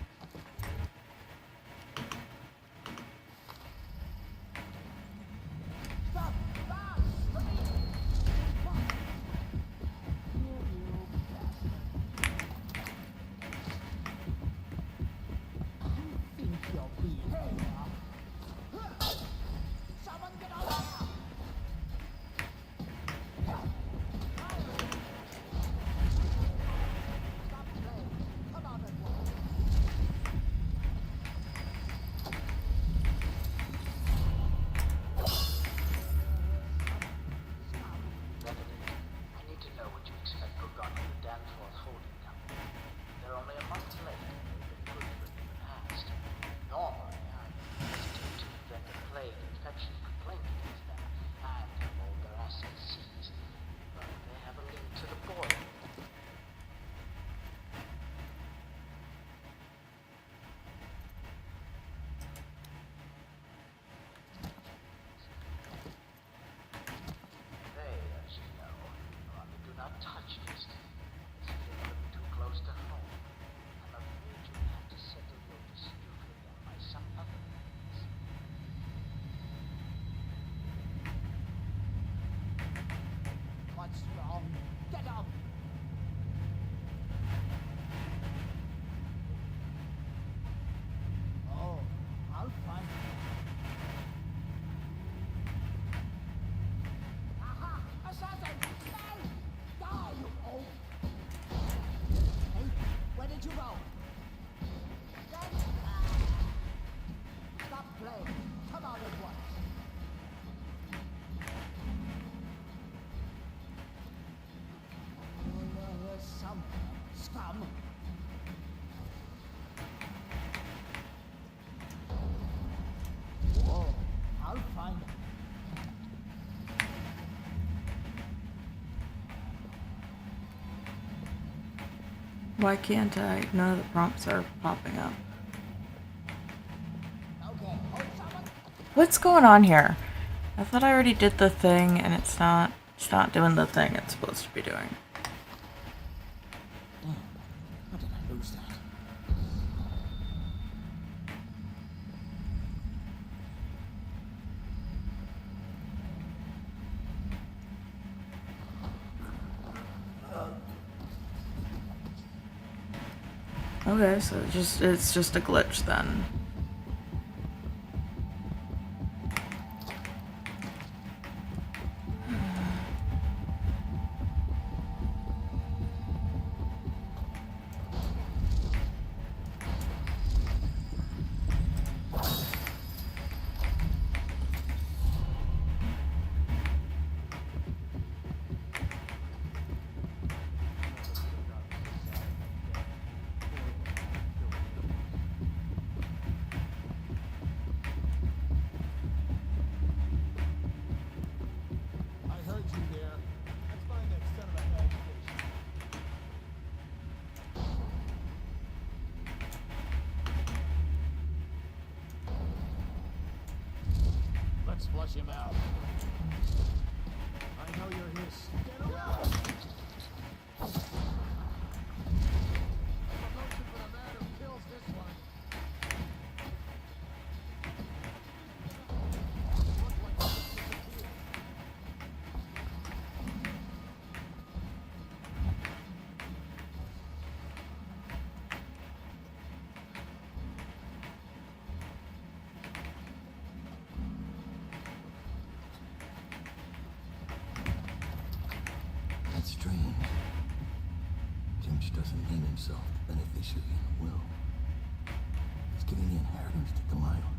strong. Get up! Oh, I'll find you. Aha! Assassin! No! Die, you oaf! Hey, where did you go? Stop playing. Come out at once. You're here somewhere, scum. Whoa, I'll find him.
Why can't I? None of the prompts are popping up.
Okay, hold someone.
What's going on here? I thought I already did the thing, and it's not doing the thing it's supposed to be doing.
How did I lose that?
Okay, so it's just a glitch then.
I heard you there. Let's find that son of a agitation. Let's flush him out. I know you're here. Get around! Promotion for the man who kills this one. Look like he just disappeared.
That's strange. Timch doesn't name himself the beneficiary in the will. He's giving the inheritance to Delilah.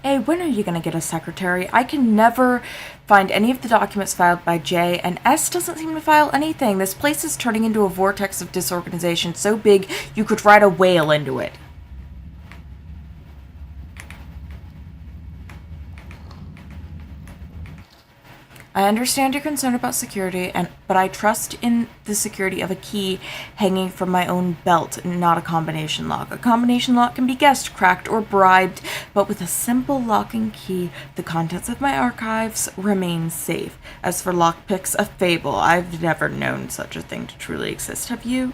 Hey, when are you gonna get a secretary? I can never find any of the documents filed by J, and S doesn't seem to file anything. This place is turning into a vortex of disorganization so big you could ride a whale into it. I understand your concern about security, but I trust in the security of a key hanging from my own belt, not a combination lock. A combination lock can be guessed, cracked, or bribed, but with a simple locking key, the contents of my archives remain safe. As for lockpicks, a fable. I've never known such a thing to truly exist. Have you?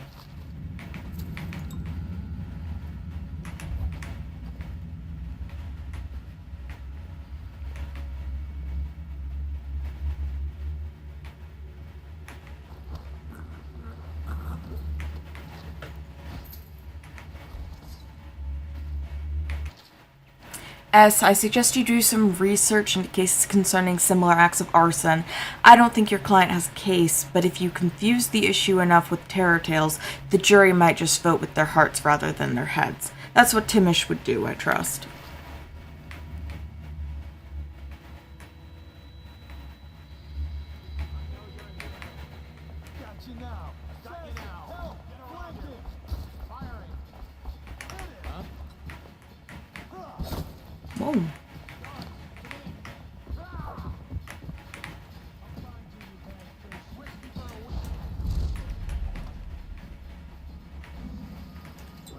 S, I suggest you do some research into cases concerning similar acts of arson. I don't think your client has a case, but if you confuse the issue enough with terror tales, the jury might just vote with their hearts rather than their heads. That's what Timish would do, I trust.
Got you now. Got you now. Help! Flank him! Firing! Huh?
Whoa.
When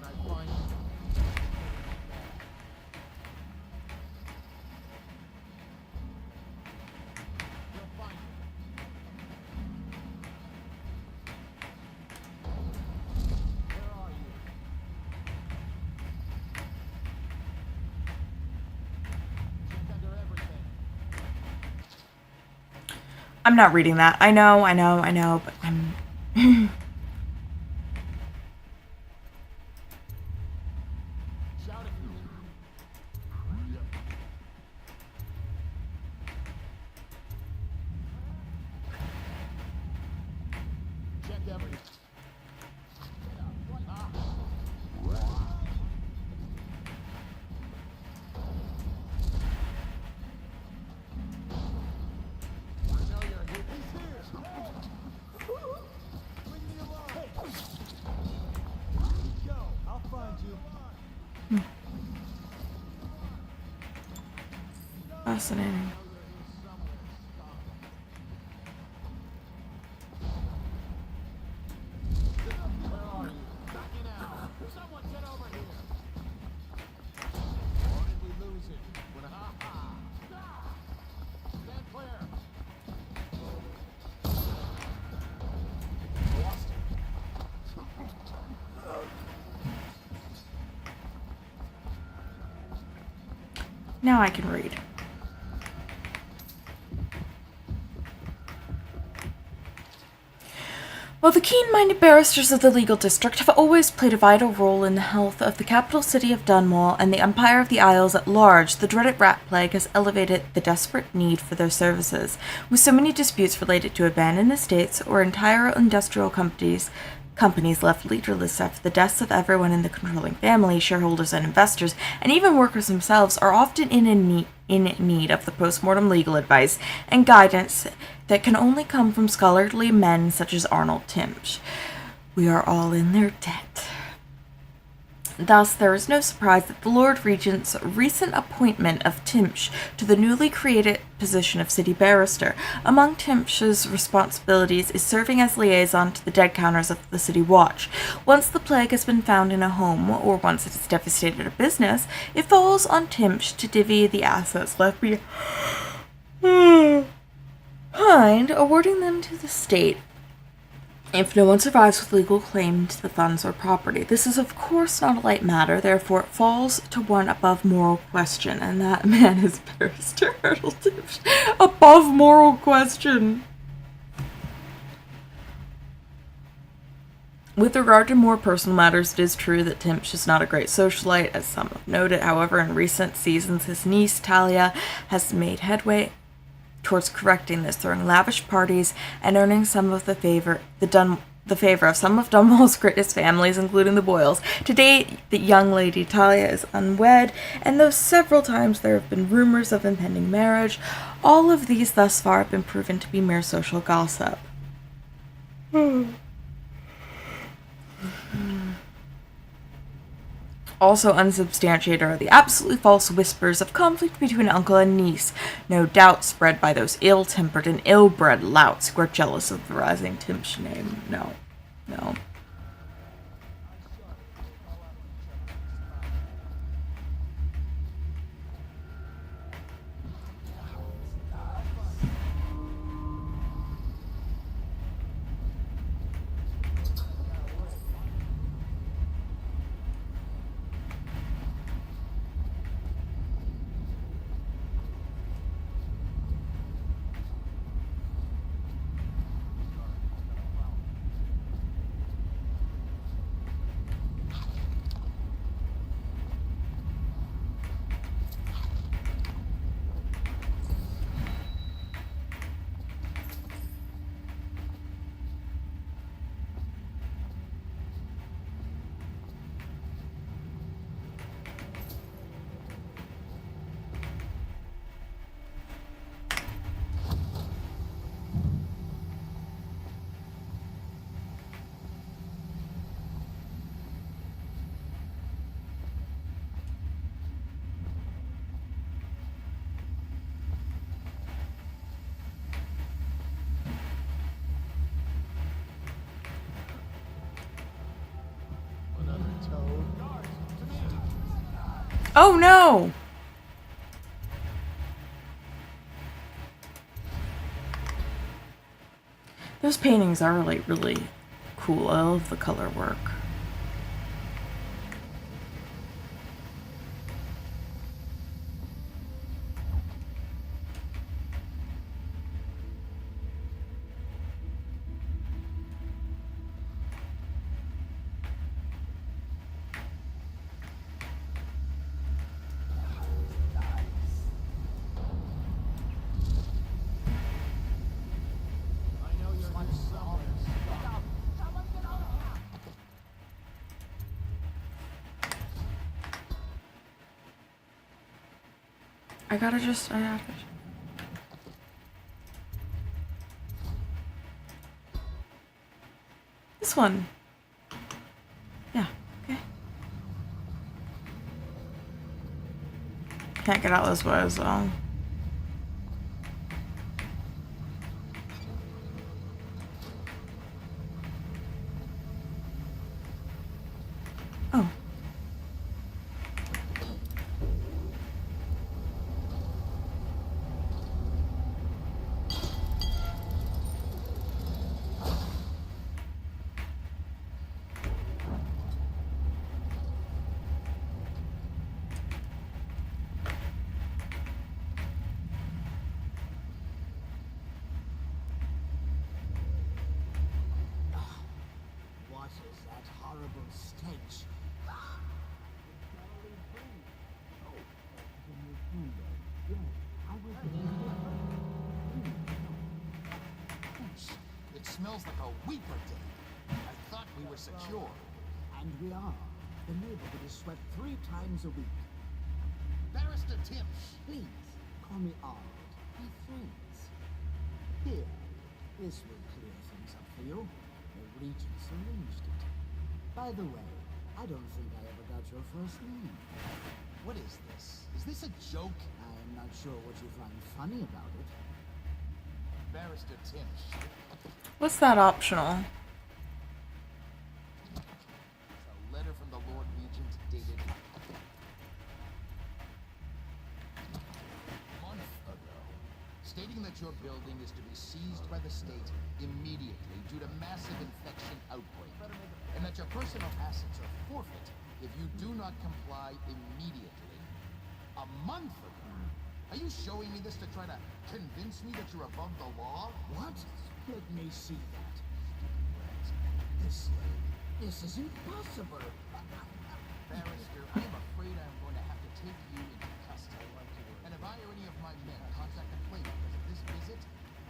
I find you. You'll find me. Where are you?
I'm not reading that. I know, but I'm...
Shout if you need. Check everything. I know you're here. He's here. Bring me along. Hey. Go. I'll find you.
Fascinating.
Where are you? Back in out. Someone get over here. Or did we lose it? When stand clear. Lost it.
Now I can read. While the keen-minded barristers of the legal district have always played a vital role in the health of the capital city of Dunwall and the Empire of the Isles at large, the dreaded rat plague has elevated the desperate need for their services. With so many disputes related to abandoned estates or entire industrial companies left leaderless after the deaths of everyone in the controlling family, shareholders and investors, and even workers themselves, are often in need of the post-mortem legal advice and guidance that can only come from scholarly men such as Arnold Timsh. We are all in their debt. Thus, there is no surprise that the Lord Regent's recent appointment of Timsh to the newly created position of city barrister. Among Timsh's responsibilities is serving as liaison to the dead counters of the city watch. Once the plague has been found in a home, or once it has devastated a business, it falls on Timsh to divvy the assets left behind, awarding them to the state if no one survives with legal claim to the funds or property. This is, of course, not a light matter, therefore it falls to one above moral question, and that man is Barrister Arnold Timsh. Above moral question. With regard to more personal matters, it is true that Timsh is not a great socialite, as some have noted. However, in recent seasons, his niece, Talia, has made headway towards correcting this, throwing lavish parties and earning some of the favor of some of Dunwall's greatest families, including the Boyles. To date, the young lady Talia is unwed, and though several times there have been rumors of impending marriage, all of these thus far have been proven to be mere social gossip. Also unsubstantiated are the absolutely false whispers of conflict between uncle and niece, no doubt spread by those ill-tempered and ill-bred louts who are jealous of the rising Timsh name. No.
Another toad.
Oh no! Those paintings are really cool. I love the color work. I gotta just. This one. Yeah, okay. Can't get out this way, so. Oh.
What is that horrible stench?
It smells like a weeper den. I thought we were secure.
And we are. The neighborhood is swept 3 times a week.
Barrister Timsh!
Please, call me Arnold. We're friends. Here, this will clear things up for you. The Regents arranged it. By the way, I don't think I ever got your first name.
What is this? Is this a joke?
I'm not sure what you find funny about it.
Barrister Timsh.
What's that optional?
It's a letter from the Lord Regent dated a month ago, stating that your building is to be seized by the state immediately due to massive infection outbreak, and that your personal assets are forfeit if you do not comply immediately. A month ago? Are you showing me this to try to convince me that you're above the law?
What? Let me see that. This is impossible.
Barrister, I am afraid I am going to have to take you into custody. And if I or any of my men contact the plane because of this visit,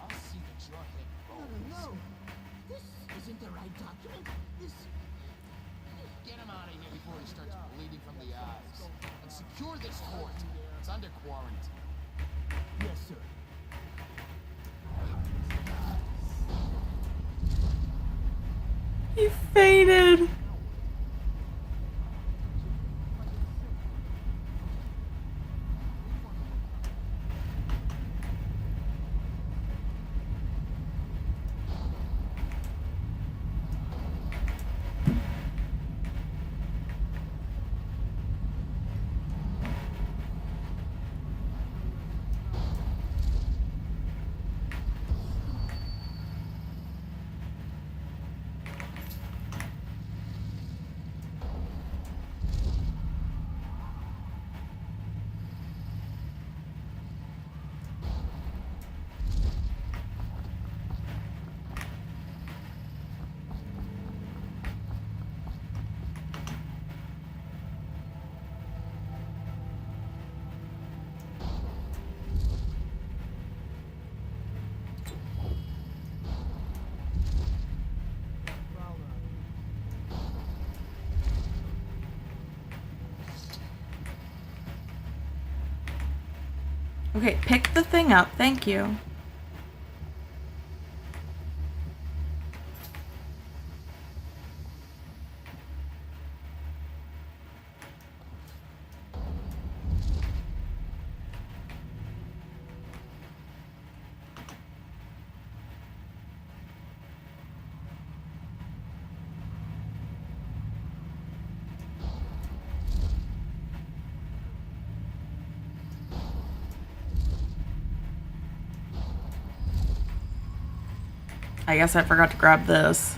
I'll see that your head rolls.
No. This isn't the right document. This...
Get him out of here before he starts bleeding from the eyes. And secure this fort. It's under quarantine.
Yes, sir.
He fainted. Okay, pick the thing up. Thank you. I guess I forgot to grab this.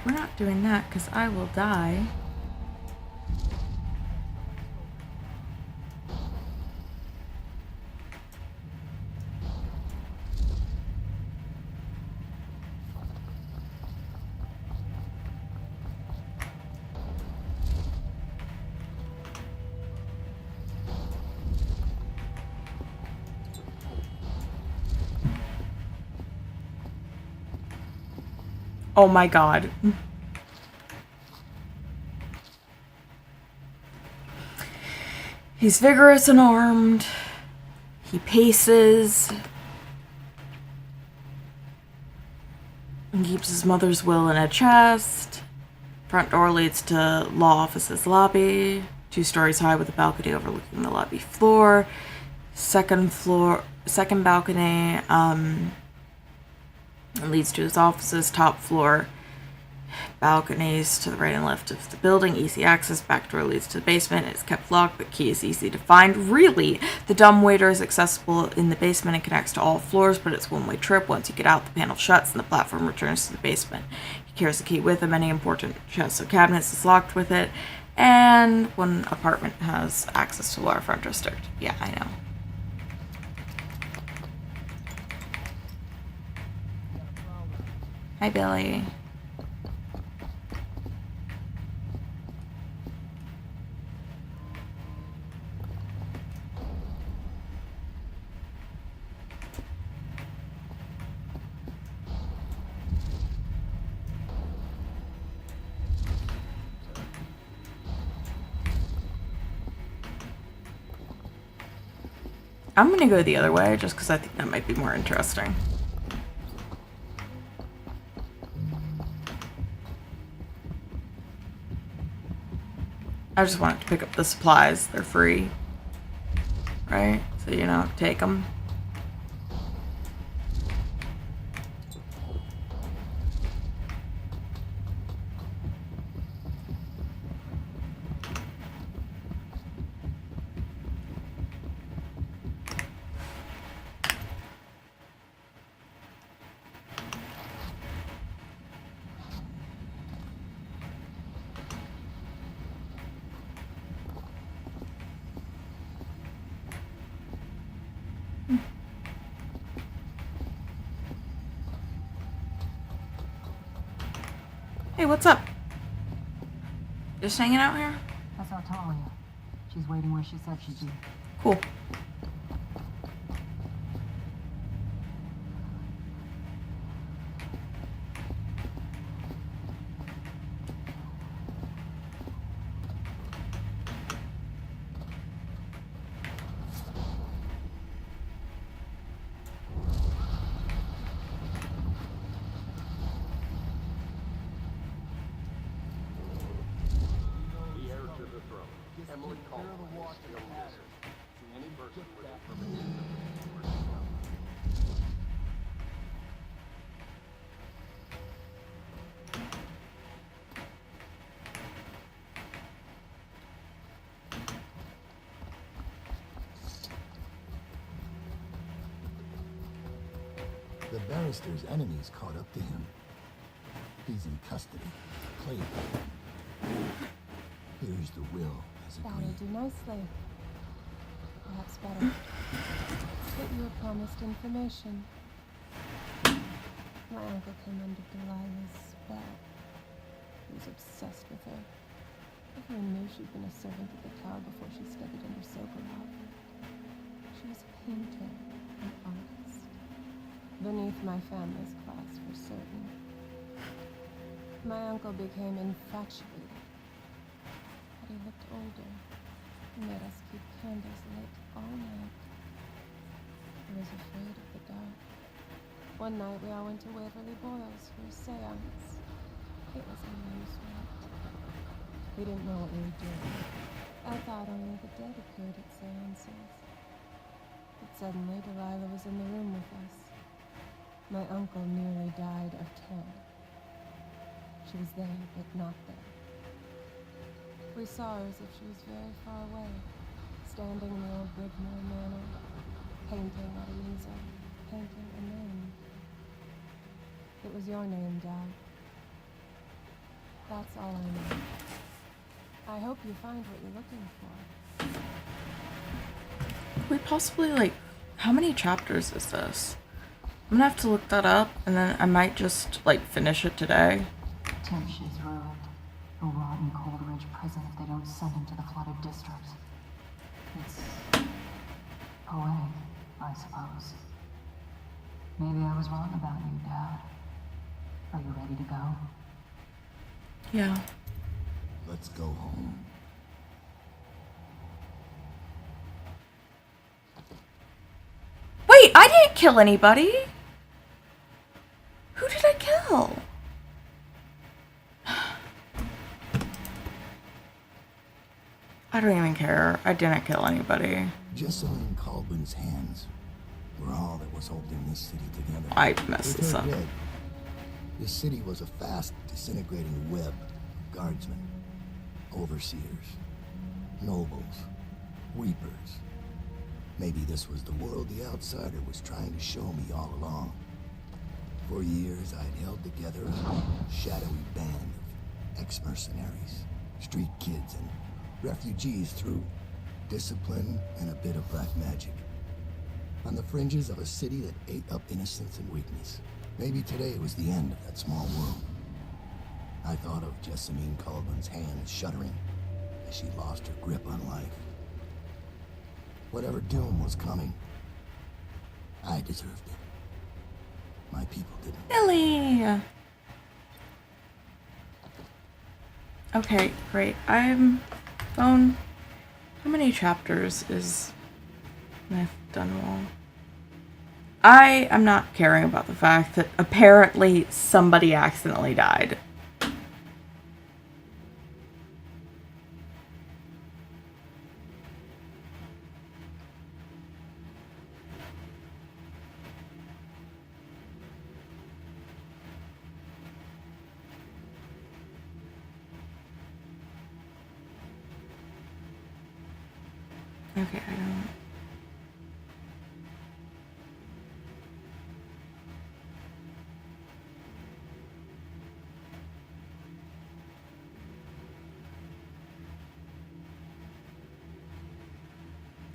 We're not doing that because I will die. Oh my god. He's vigorous and armed. He paces. And keeps his mother's will in a chest. Front door leads to law office's lobby. 2 stories high with a balcony overlooking the lobby floor. Second balcony leads to his offices. Top floor balconies to the right and left of the building. Easy access. Back door leads to the basement. It's kept locked, but key is easy to find. Really, the dumbwaiter is accessible in the basement and connects to all floors, but it's one-way trip. Once you get out, the panel shuts and the platform returns to the basement. He carries the key with him. Any important chests or cabinets is locked with it. And one apartment has access to the waterfront district. Yeah, I know. Hi, Billy. I'm gonna go the other way just because I think that might be more interesting. I just wanted to pick up the supplies. They're free. Right? So, you know, take them. Hey, what's up? Just hanging out here?
I saw Talia. She's waiting where she said she'd be.
Cool.
The barrister's enemies caught up to him. He's in custody. Clay. Here's the will, as
That'll
agreed.
do nicely. Perhaps better. Get your promised information. My uncle came under Delilah's spell. He was obsessed with her. Everyone knew she'd been a servant at the tower before she studied under Sokolov. She was a painter, an artist. Beneath my family's class, for certain. My uncle became infatuated. But he looked older. He made us keep candles lit all night. He was afraid of the dark. One night we all went to Waverly Boyle's for a seance. It was amusement. We didn't know what we were doing. I thought only the dead appeared at seances. But suddenly Delilah was in the room with us. My uncle nearly died of terror. She was there, but not there. We saw her as if she was very far away, standing in the old Bridgemore Manor, painting at an easel, painting a name. It was your name, Dad. That's all I know. I hope you find what you're looking for.
Could we possibly, like, how many chapters is this? I'm gonna have to look that up, and then I might just, like, finish it today.
Timsh is ruined. A rotten Coleridge prison if they don't send him to the flooded district. It's poetic, I suppose. Maybe I was wrong about you, Dad. Are you ready to go?
Yeah.
Let's go home.
Wait, I didn't kill anybody. Who did I kill? I don't even care. I didn't kill anybody.
Jessamine Colburn's hands were all that was holding this city together.
I messed
With
this
her
up.
dead, this city was a fast, disintegrating web of guardsmen, overseers, nobles, weepers. Maybe this was the world the outsider was trying to show me all along. For years, I'd held together a shadowy band of ex-mercenaries, street kids, and refugees through discipline and a bit of black magic. On the fringes of a city that ate up innocence and weakness. Maybe today was the end of that small world. I thought of Jessamine Colburn's hands shuddering as she lost her grip on life. Whatever doom was coming, I deserved it. My people didn't.
Billy! Okay, great. Phone. How many chapters is Myth Dunwall? I am not caring about the fact that apparently somebody accidentally died. Okay, I don't...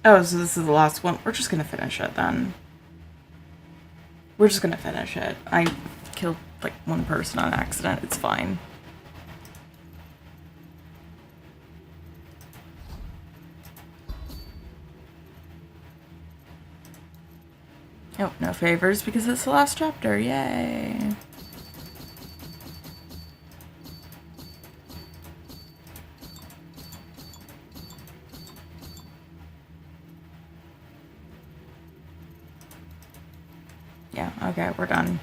Oh, so this is the last one. We're just gonna finish it then. We're just gonna finish it. I killed like one person on accident. It's fine. Oh, no favors because it's the last chapter. Yay. Yeah, okay, we're done.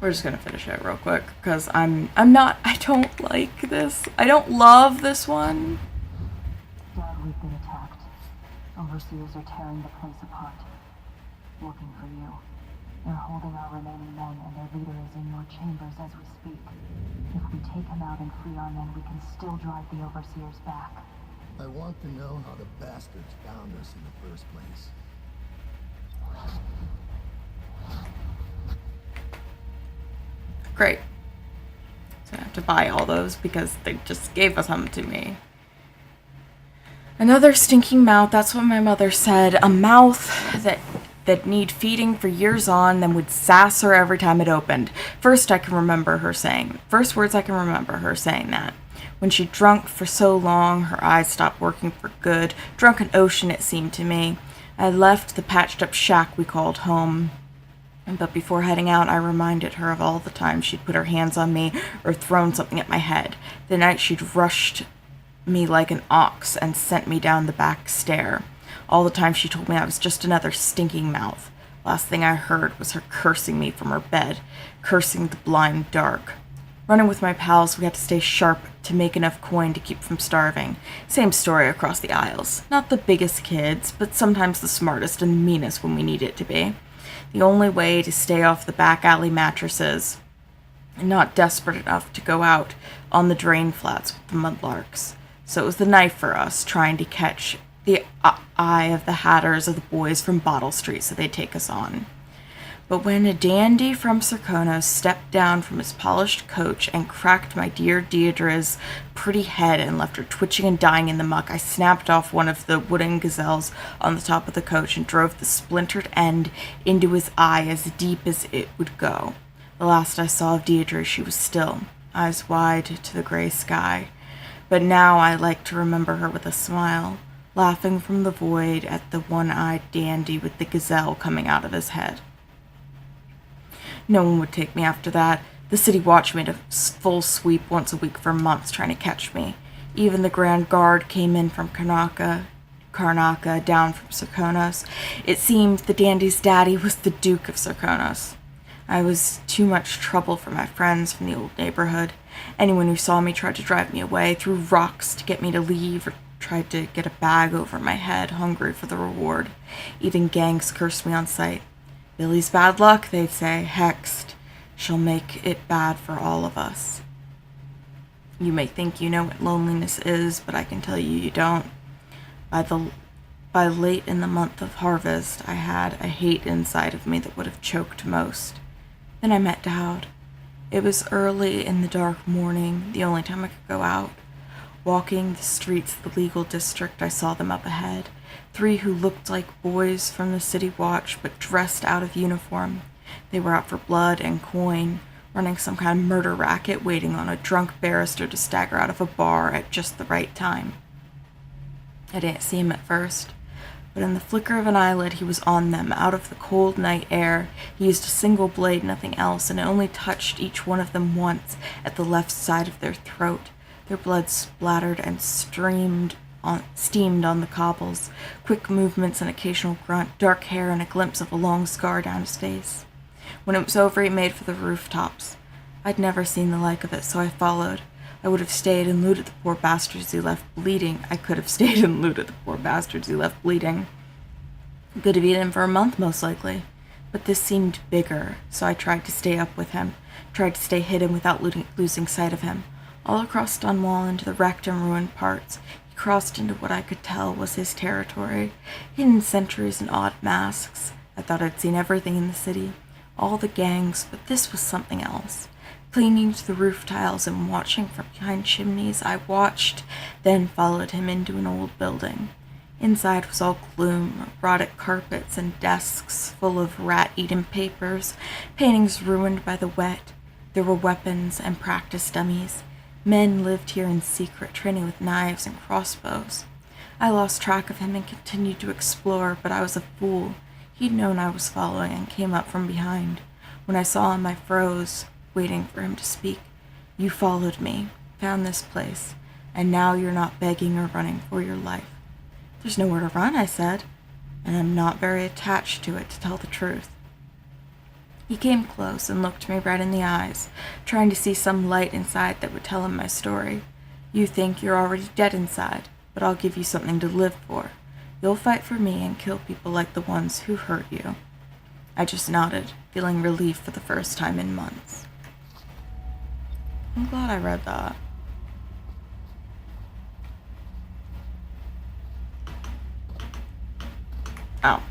We're just gonna finish it real quick, because I don't like this. I don't love this one.
Dad, we've been attacked. Overseers are tearing the place apart. Looking for you. They're holding our remaining men, and their leader is in your chambers as we speak. If we take him out and free our men, we can still drive the Overseers back.
I want to know how the bastards found us in the first place.
Great. So I have to buy all those because they just gave us them to me. Another stinking mouth, that's what my mother said. A mouth that need feeding for years on, then would sass her every time it opened. First words I can remember her saying that. When she drunk for so long, her eyes stopped working for good. Drunken ocean, it seemed to me. I left the patched-up shack we called home. But before heading out, I reminded her of all the times she'd put her hands on me or thrown something at my head. The night she'd rushed me like an ox and sent me down the back stair. All the time she told me I was just another stinking mouth. Last thing I heard was her cursing me from her bed, cursing the blind dark. Running with my pals, we had to stay sharp to make enough coin to keep from starving. Same story across the aisles. Not the biggest kids, but sometimes the smartest and meanest when we need it to be. The only way to stay off the back alley mattresses, and not desperate enough to go out on the drain flats with the mudlarks. So it was the knife for us, trying to catch the eye of the hatters of the boys from Bottle Street so they'd take us on. But when a dandy from Serkonos stepped down from his polished coach and cracked my dear Deirdre's pretty head and left her twitching and dying in the muck, I snapped off one of the wooden gazelles on the top of the coach and drove the splintered end into his eye as deep as it would go. The last I saw of Deirdre, she was still, eyes wide to the gray sky. But now I like to remember her with a smile, laughing from the void at the one-eyed dandy with the gazelle coming out of his head. No one would take me after that. The city watch made a full sweep once a week for months trying to catch me. Even the Grand Guard came in from Karnaca down from Serkonos. It seemed the dandy's daddy was the Duke of Serkonos. I was too much trouble for my friends from the old neighborhood. Anyone who saw me tried to drive me away, threw rocks to get me to leave, or tried to get a bag over my head, hungry for the reward. Even gangs cursed me on sight. Billy's bad luck, they'd say, hexed. She'll make it bad for all of us. You may think you know what loneliness is, but I can tell you you don't. By late in the month of harvest, I had a hate inside of me that would have choked most. Then I met Dowd. It was early in the dark morning, the only time I could go out. Walking the streets of the legal district, I saw them up ahead. 3 who looked like boys from the city watch, but dressed out of uniform. They were out for blood and coin, running some kind of murder racket, waiting on a drunk barrister to stagger out of a bar at just the right time. I didn't see him at first, but in the flicker of an eyelid he was on them, out of the cold night air. He used a single blade, nothing else, and it only touched each one of them once, at the left side of their throat. Their blood splattered and steamed on the cobbles. Quick movements, an occasional grunt, dark hair, and a glimpse of a long scar down his face. When it was over, he made for the rooftops. I'd never seen the like of it, so I followed. I would have stayed and looted the poor bastards he left bleeding. I could have stayed and looted the poor bastards he left bleeding. Could have eaten him for a month, most likely. But this seemed bigger, so I tried to stay up with him, tried to stay hidden without losing sight of him. All across Dunwall into the wrecked and ruined parts, he crossed into what I could tell was his territory. Hidden sentries and odd masks. I thought I'd seen everything in the city. All the gangs, but this was something else. Clinging to the roof tiles and watching from behind chimneys, I watched, then followed him into an old building. Inside was all gloom, rotted carpets and desks full of rat-eaten papers, paintings ruined by the wet. There were weapons and practice dummies. Men lived here in secret, training with knives and crossbows. I lost track of him and continued to explore, but I was a fool. He'd known I was following and came up from behind. When I saw him, I froze, waiting for him to speak. You followed me, found this place, and now you're not begging or running for your life. There's nowhere to run, I said, and I'm not very attached to it, to tell the truth. He came close and looked me right in the eyes, trying to see some light inside that would tell him my story. You think you're already dead inside, but I'll give you something to live for. You'll fight for me and kill people like the ones who hurt you. I just nodded, feeling relief for the first time in months. I'm glad I read that. Oh.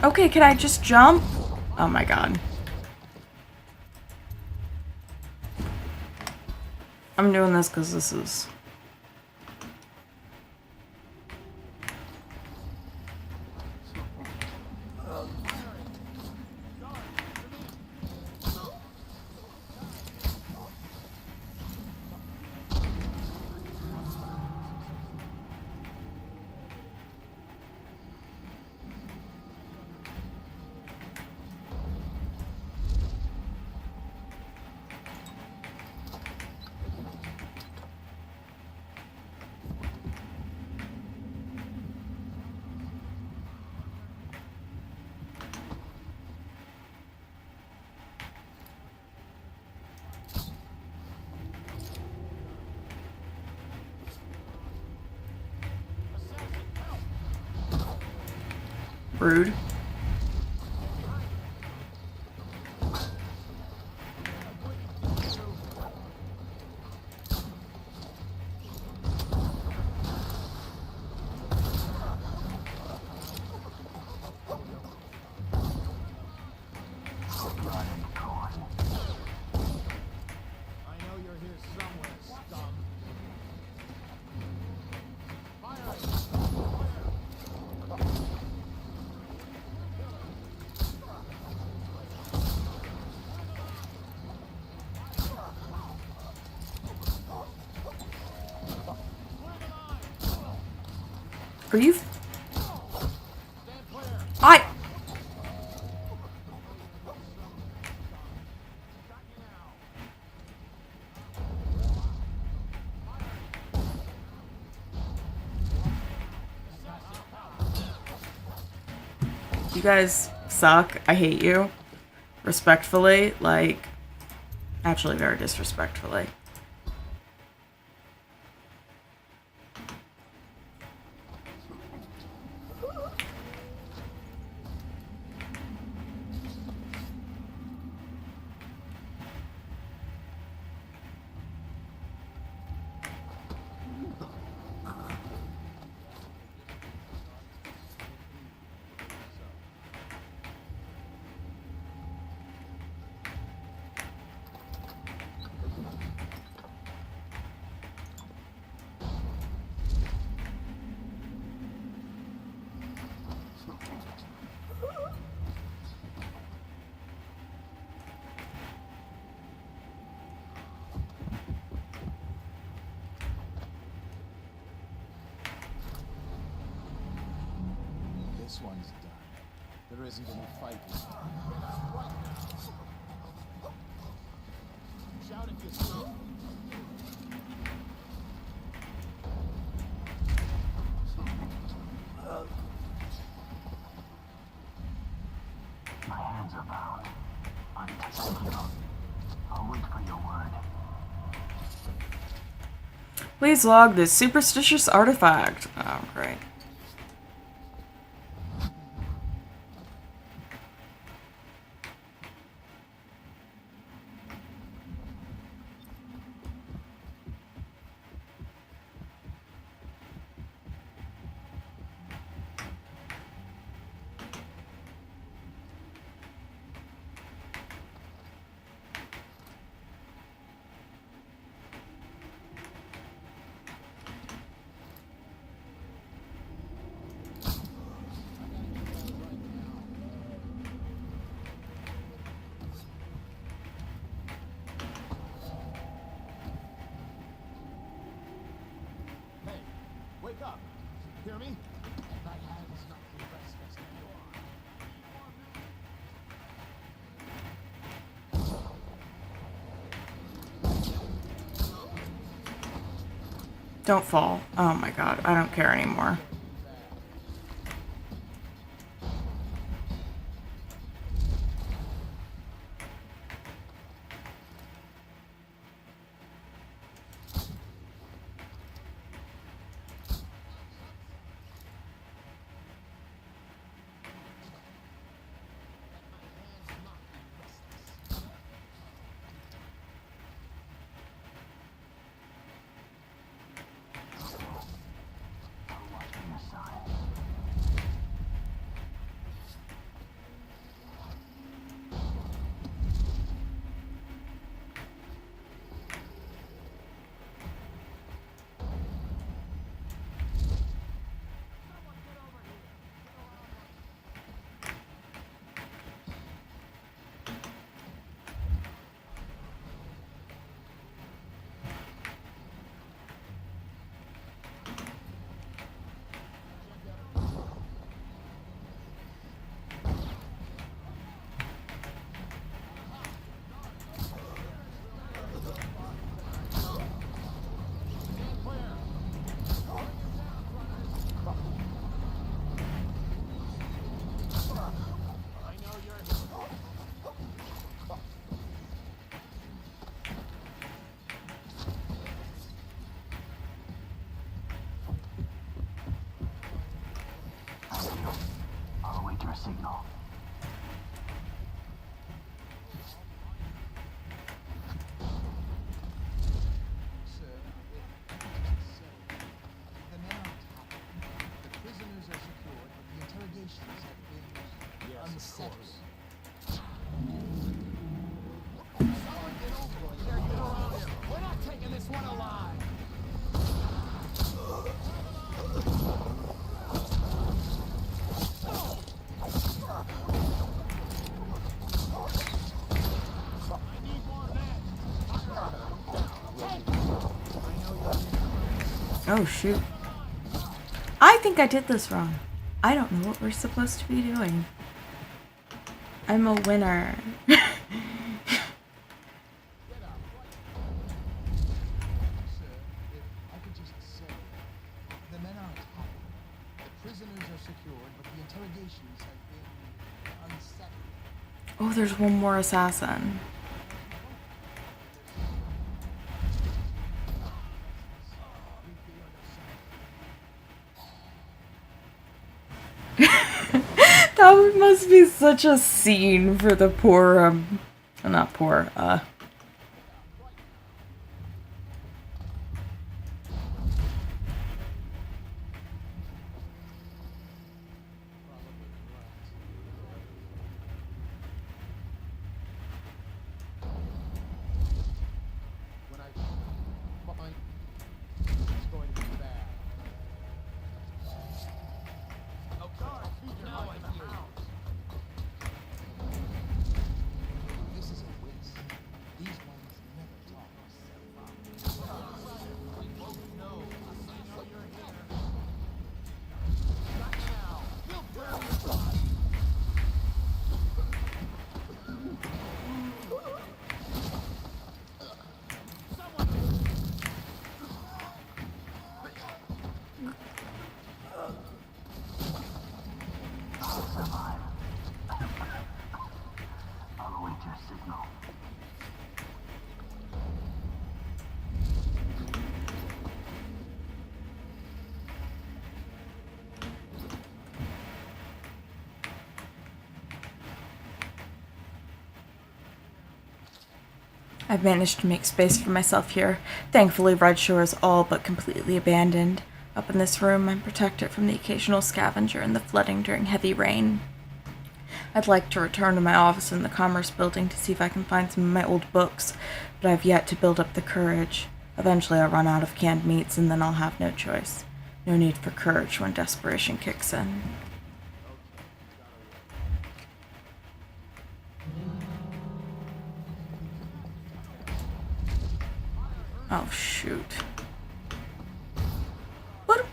Okay, can I just jump? Oh my god. I'm doing this because this is... Rude.
I know you're here somewhere, scum.
Are you? I. You guys suck. I hate you. Respectfully, like, actually very disrespectfully.
This one's done. There isn't any fight left. Shout if you see.
My hands are bound. But thank you. I'll wait for your word.
Please log this superstitious artifact. Oh, great.
Hey, wake up. Hear me? My hand's not the restless that you are.
Don't fall. Oh my god, I don't care anymore.
your signal.
Sir, the men are top. The prisoners are secured, but the interrogations have been unsettling. We're not taking this one alive!
Oh shoot. I think I did this wrong. I don't know what we're supposed to be doing. I'm a winner.
Sir, if I could just say, the men are top. The prisoners are secured, but the interrogations have been unsettling.
Oh, there's one more assassin. That must be such a scene for the poor, not poor,
When I find it's going to be bad. Oh, God, now I hear you. This is a waste. These ones never talk. We both know you're here. Not now. We'll burn your body.
I'll await your signal.
I've managed to make space for myself here. Thankfully, Red Shore is all but completely abandoned. Up in this room, I'm protected from the occasional scavenger and the flooding during heavy rain. I'd like to return to my office in the Commerce Building to see if I can find some of my old books, but I've yet to build up the courage. Eventually I'll run out of canned meats and then I'll have no choice. No need for courage when desperation kicks in. Oh, shoot. What?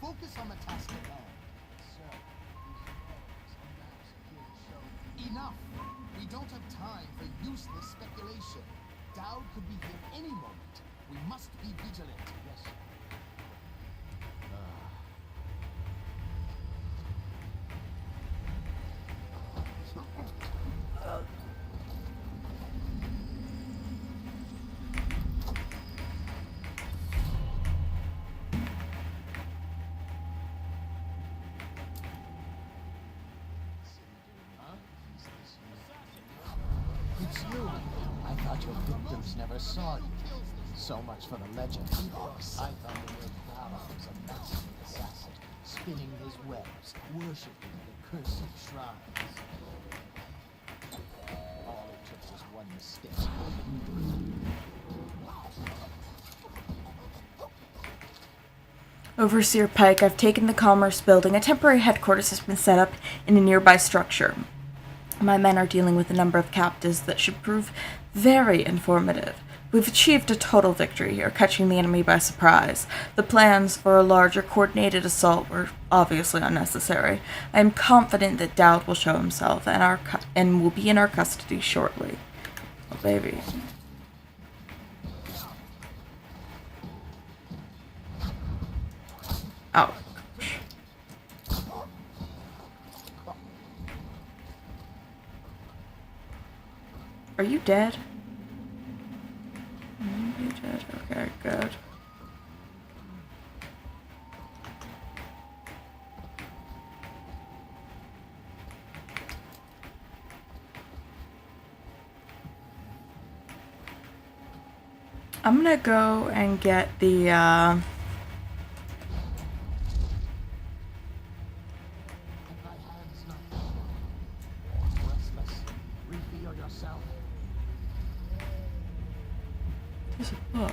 Focus on the task at hand. Sir, these roads and maps appear to show... Enough! We don't have time for useless speculation. Dowd could be here any moment. We must be vigilant. Yes, sir.
thought your victims never saw you. So much for the legend. I thought the word Valor was a master assassin, spinning his webs, worshipping the cursed shrines. All it took was one mistake.
Overseer Pike, I've taken the Commerce Building. A temporary headquarters has been set up in a nearby structure. My men are dealing with a number of captives that should prove very informative. We've achieved a total victory here, catching the enemy by surprise. The plans for a larger coordinated assault were obviously unnecessary. I am confident that Dowd will show himself and will be in our custody shortly. Oh, baby. Ouch. Are you dead? Are you dead? Okay, good. I'm gonna go and get the,
Reveal yourself.
There's a book.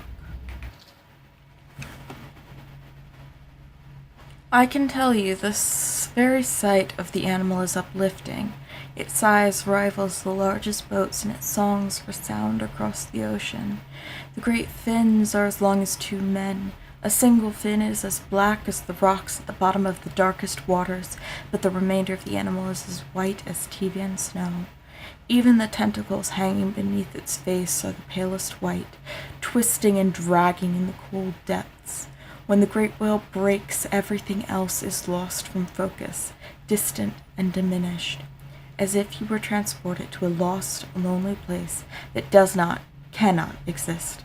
I can tell you this very sight of the animal is uplifting. Its size rivals the largest boats, and its songs resound across the ocean. The great fins are as long as 2 men. A single fin is as black as the rocks at the bottom of the darkest waters, but the remainder of the animal is as white as Tevian snow. Even the tentacles hanging beneath its face are the palest white, twisting and dragging in the cold depths. When the great whale breaks, everything else is lost from focus, distant and diminished, as if you were transported to a lost, lonely place that cannot exist.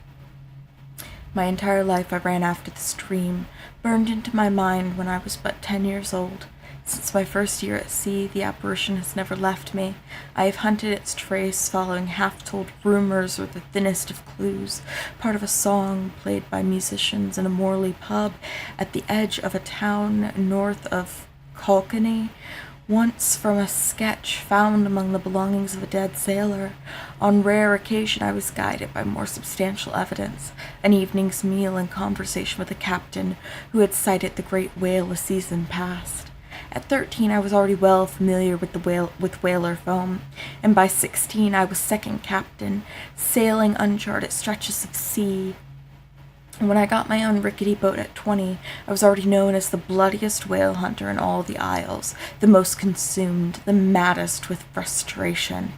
My entire life I ran after this dream, burned into my mind when I was but 10 years old. Since my first year at sea, the apparition has never left me. I have hunted its trace, following half-told rumors or the thinnest of clues, part of a song played by musicians in a Morley pub at the edge of a town north of Kilkenny, once from a sketch found among the belongings of a dead sailor. On rare occasion I was guided by more substantial evidence, an evening's meal and conversation with a captain who had sighted the great whale a season past. At 13, I was already well familiar with whaler foam, and by 16 I was second captain, sailing uncharted stretches of sea. And when I got my own rickety boat at 20, I was already known as the bloodiest whale hunter in all the Isles, the most consumed, the maddest with frustration.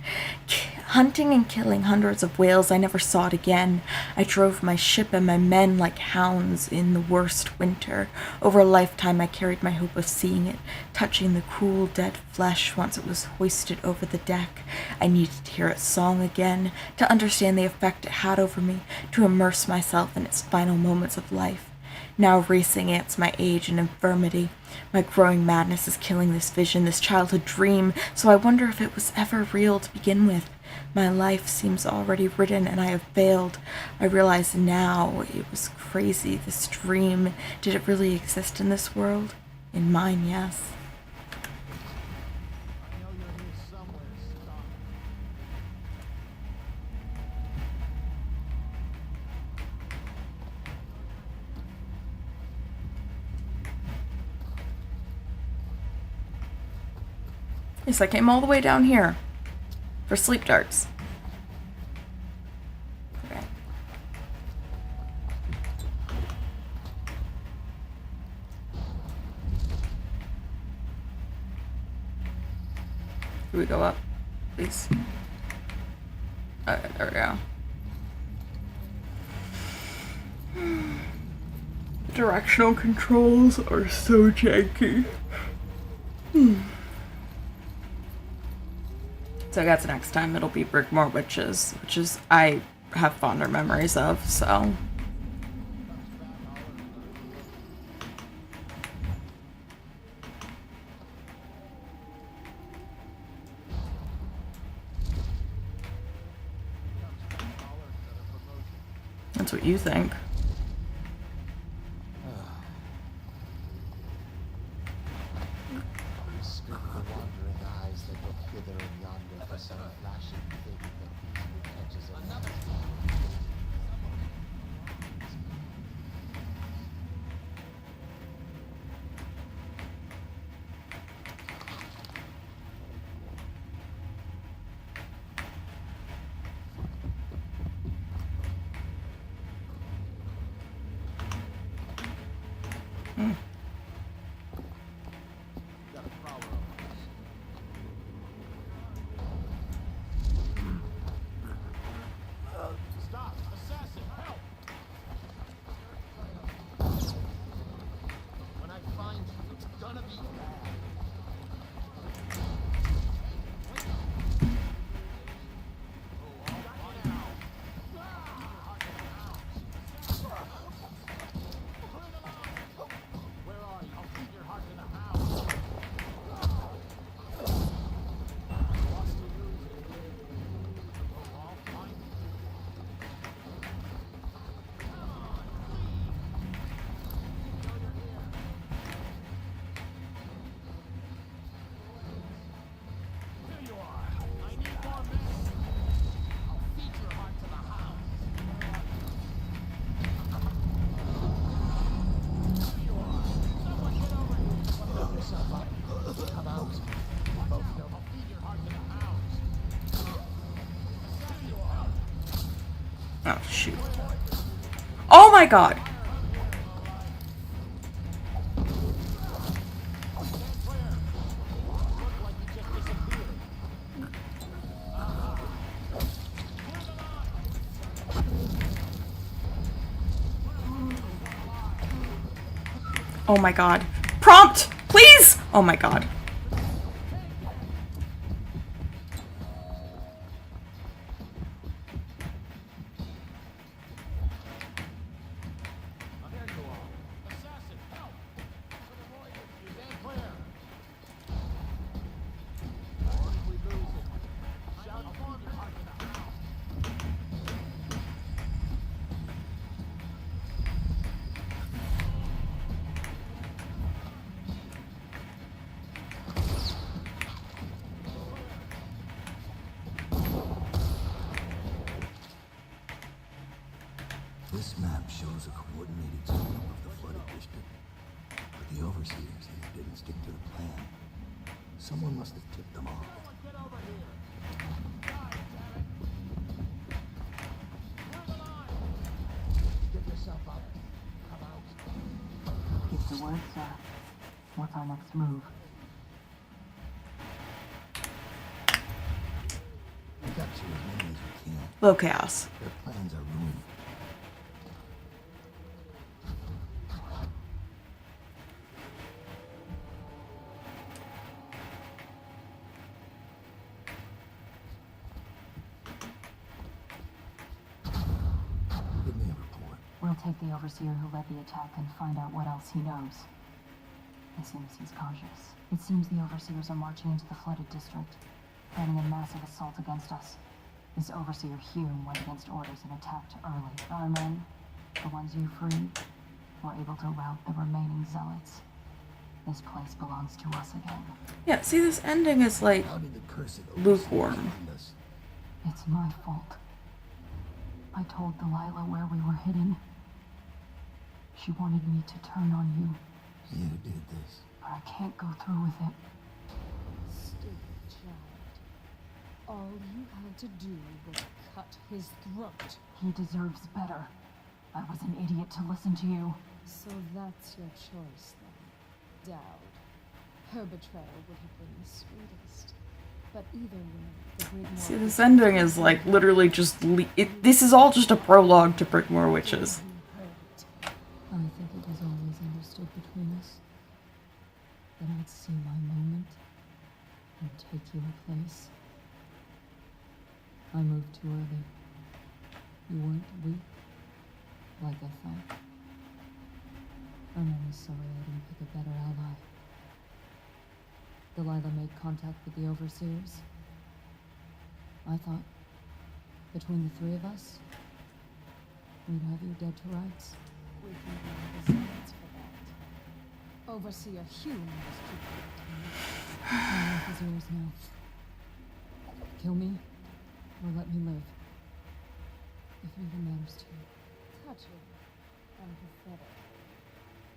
Hunting and killing hundreds of whales, I never saw it again. I drove my ship and my men like hounds in the worst winter. Over a lifetime I carried my hope of seeing it, touching the cool, dead flesh once it was hoisted over the deck. I needed to hear its song again, to understand the effect it had over me, to immerse myself in its final moments of life. Now racing against my age and infirmity, my growing madness is killing this vision, this childhood dream, so I wonder if it was ever real to begin with. My life seems already written, and I have failed. I realize now it was crazy, this dream. Did it really exist in this world? In mine, yes.
I know you're here somewhere, Scott.
Yes, I came all the way down here for sleep darts. Okay. Do we go up, please? Okay, there we go. The directional controls are so janky. So I guess next time it'll be Brickmore Witches, which is I have fonder memories of, so. you think.
Restrict the wandering eyes that look hither and yonder for some flashing thing that easily catches another. Stop! Assassin, help! When I find you, it's gonna be bad. Where are you? I'll feed your heart to the hound. Lost to lose it. Oh, I'll find you. Here you are. I need more men. I'll feed your heart to the hound. Here you are. Someone get over here. Pick yourself up. Come out. Both know. I'll feed your heart to the hounds. Here you are.
Oh, shoot. Oh my god!
Stand clear. Look like you just disappeared.
Oh my god. Prompt! Please! Oh my god.
Oh, here you are. Assassin, help! You stand clear. What if we lose it? Shout for your heart to the hound.
This map shows a coordinated sweep of the flooded district, but the overseers here didn't stick to the plan. Someone must have tipped them off.
Get over here. Die, damn it. Clear the line. Get yourself up. Come out.
Keep the word, sir. What's our next move?
We capture as many as we can.
Low chaos.
Their plans are ruined. Give me a report.
We'll take the overseer who led the attack and find out what else he knows. It seems he's cautious. It seems the overseers are marching into the flooded district, planning a massive assault against us. This overseer Hume went against orders and attacked early. Our men, the ones you freed, were able to rout the remaining zealots. This place belongs to us again.
Yeah, see, this ending is like
How did the cursed
lukewarm.
overseers find us?
It's my fault. I told Delilah where we were hidden. She wanted me to turn on you,
You did this.
but I can't go through with it.
Stupid child. All you had to do was cut his throat.
He deserves better. I was an idiot to listen to you.
So that's your choice then, Dowd. Her betrayal would have been the sweetest. But either way, the Brigmore...
See, this ending is like literally just. This is all just a prologue to Brickmore Witches.
I think it was always understood between us that I'd see my moment and take your place. I moved too early. You weren't weak, like I thought. I'm only sorry I didn't pick a better ally. Delilah made contact with the overseers. I thought, between the three of us,
We'd have you dead to rights. We can go the science for that. Overseer Hume was keeping it to me. My life is yours now. Kill me, or let me live. If it even matters to you. Touching and pathetic.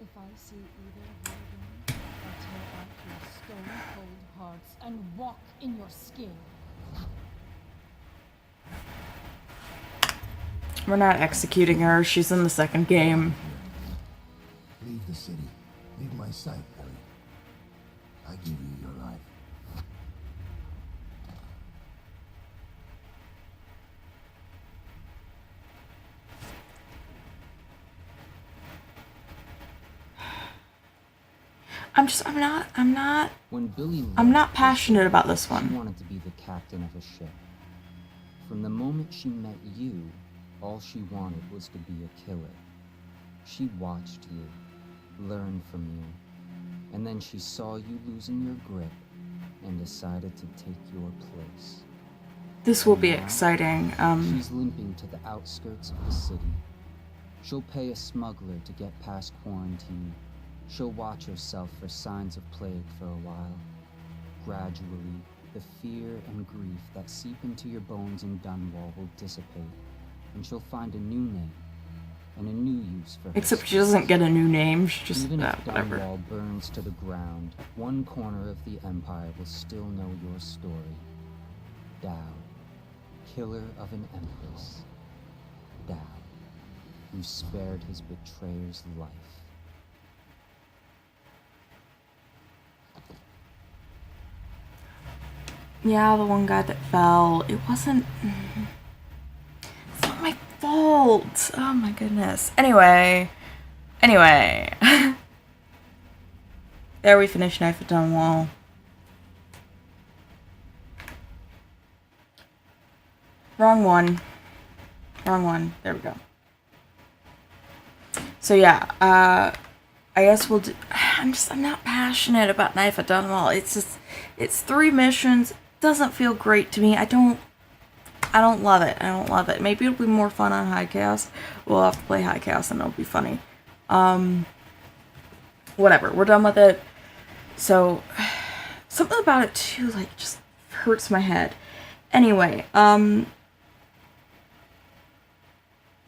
If I see either of you again, I'll tear out your stone-cold hearts and walk in your skin.
We're not executing her. She's in the second game.
Leave the city. Leave my sight, Billy. I give you your life.
When Billy
I'm not
left
passionate
the
about this
ship,
one.
She wanted to be the captain of a ship. From the moment she met you, all she wanted was to be a killer. She watched you, learned from you, and then she saw you losing your grip and decided to take your place.
This will be
Now,
exciting.
She's limping to the outskirts of the city. She'll pay a smuggler to get past quarantine. She'll watch herself for signs of plague for a while. Gradually, the fear and grief that seep into your bones in Dunwall will dissipate, and she'll find a new name and a new use for her.
Except she doesn't get a new name. She just
Even if
whatever.
Dunwall burns to the ground, one corner of the Empire will still know your story. Dao, killer of an empress. Dao, who spared his betrayer's life.
Yeah, the one guy that fell. It wasn't. It's not my fault. Oh my goodness. Anyway. There we finish Knife at Dunwall. Wrong one. There we go. So yeah, I guess we'll do. I'm not passionate about Knife at Dunwall. It's 3 missions. Doesn't feel great to me. I don't love it. Maybe it'll be more fun on High Chaos. We'll have to play High Chaos and it'll be funny. Whatever. We're done with it. So, something about it too, like, just hurts my head. Anyway,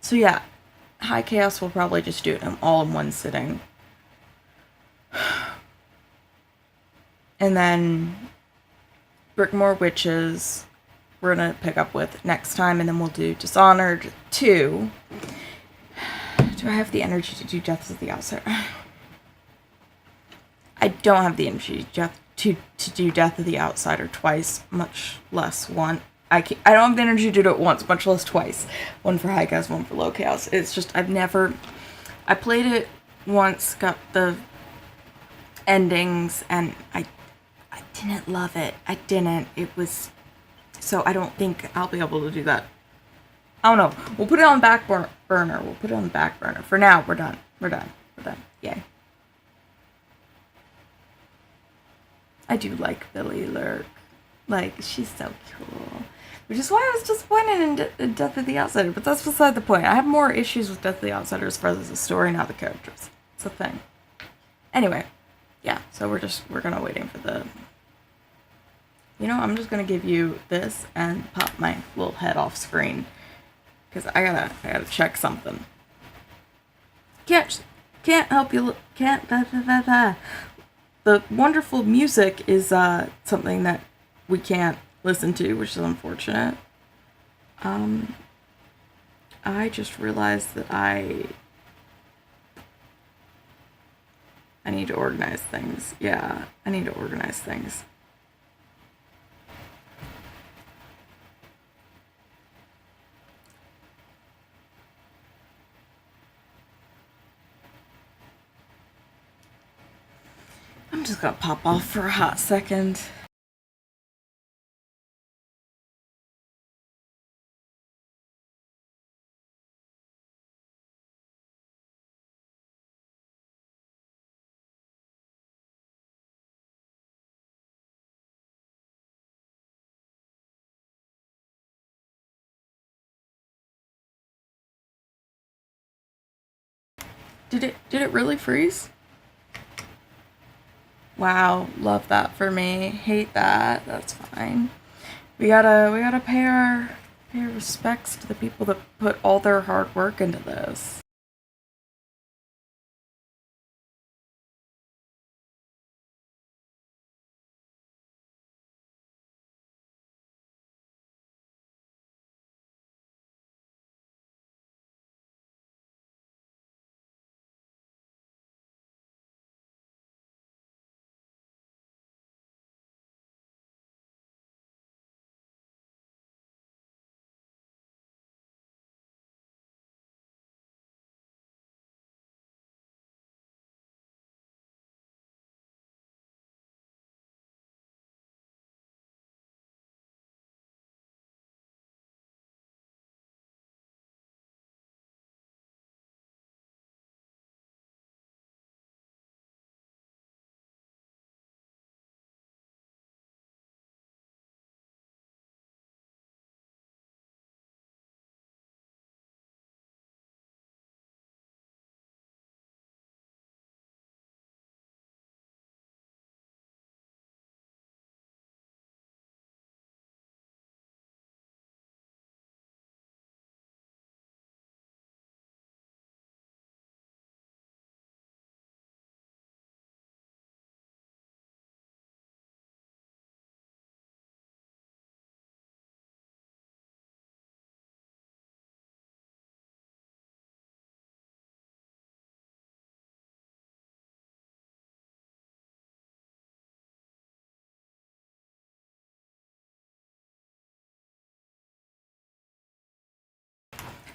so yeah, High Chaos will probably just do it all in one sitting. And then Brickmore Witches we're gonna pick up with next time, and then we'll do Dishonored 2. Do I have the energy to do Death of the Outsider? I don't have the energy to do Death of the Outsider twice, much less one. I don't have the energy to do it once, much less twice. One for High Chaos, one for Low Chaos. It's just, I played it once, got the endings, and I didn't love it. So I don't think I'll be able to do that. I don't know. We'll put it on the back burner. For now, we're done. Yay. I do like Billy Lurk. Like, she's so cool. Which is why I was disappointed in Death of the Outsider, but that's beside the point. I have more issues with Death of the Outsider as far as the story, not the characters. It's a thing. Anyway, yeah, so we're gonna waiting for the... You know, I'm just gonna give you this and pop my little head off screen. Because I gotta check something. Can't help you, The wonderful music is something that we can't listen to, which is unfortunate. I just realized that I need to organize things. Yeah, I need to organize things. I'm just gonna pop off for a hot second. Did it really freeze? Wow, love that for me. Hate that. That's fine. We gotta pay our respects to the people that put all their hard work into this.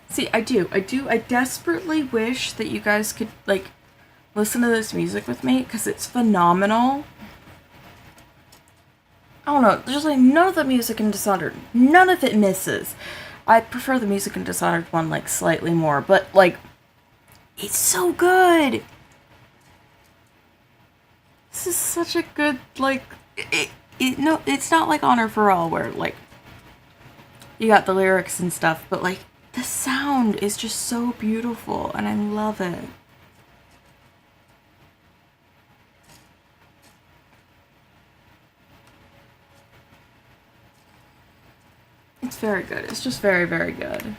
See, I desperately wish that you guys could, like, listen to this music with me, because it's phenomenal. I don't know, just like, none of the music in Dishonored, none of it misses. I prefer the music in Dishonored 1, like, slightly more, but, like, it's so good! This is such a good, like, no, it's not like Honor for All, where, like, you got the lyrics and stuff, but, like, the sound is just so beautiful, and I love it. It's very good. It's just very, very good.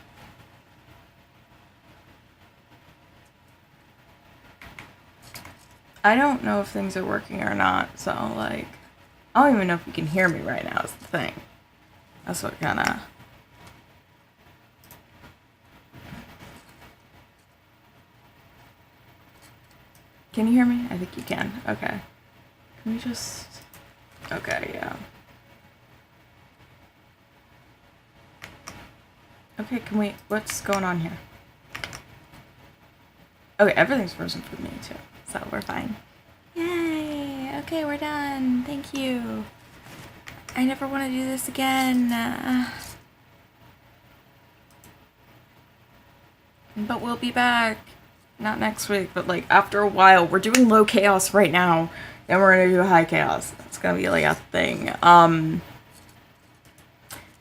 I don't know if things are working or not, so, like, I don't even know if you can hear me right now is the thing. That's what kinda... Can you hear me? I think you can. Okay. Can we just... Okay, yeah. Okay, can we... What's going on here? Okay, everything's frozen for me, too. So, we're fine. Yay! Okay, we're done. Thank you. I never want to do this again. But we'll be back. Not next week, but like after a while. We're doing low chaos right now. Then we're gonna do high chaos. It's gonna be like a thing.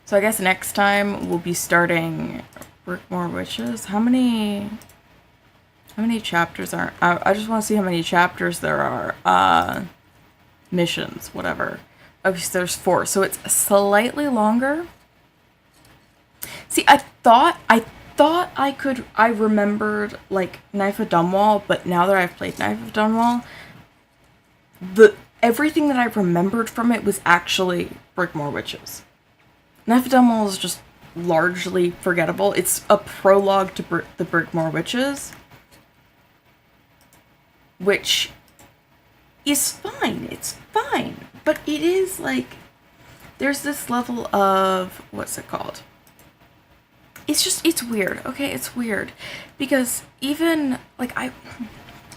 So I guess next time we'll be starting Brickmore Witches. How many chapters are... I just want to see how many chapters there are. Missions, whatever. Okay, so there's 4. So it's slightly longer. See, I thought I remembered, like, Knife of Dunwall, but now that I've played Knife of Dunwall, everything that I remembered from it was actually Brickmore Witches. Knife of Dunwall is just largely forgettable. It's a prologue to the Brickmore Witches, which is fine. It's fine. But it is, like, there's this level of, what's it called? It's weird, okay? It's weird. Because even, like, I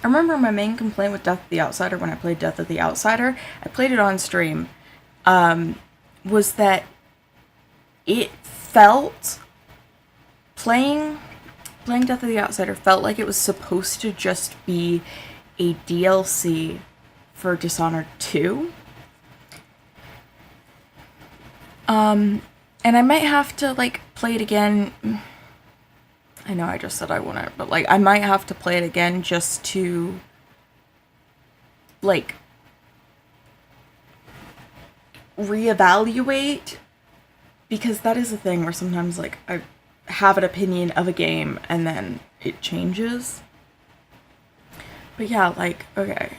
remember my main complaint with Death of the Outsider when I played Death of the Outsider, I played it on stream, was that it felt, playing Death of the Outsider felt like it was supposed to just be a DLC for Dishonored 2. And I might have to, like, play it again. I know I just said I wouldn't, but like I might have to play it again just to like reevaluate, because that is a thing where sometimes like I have an opinion of a game and then it changes. But yeah, like, okay.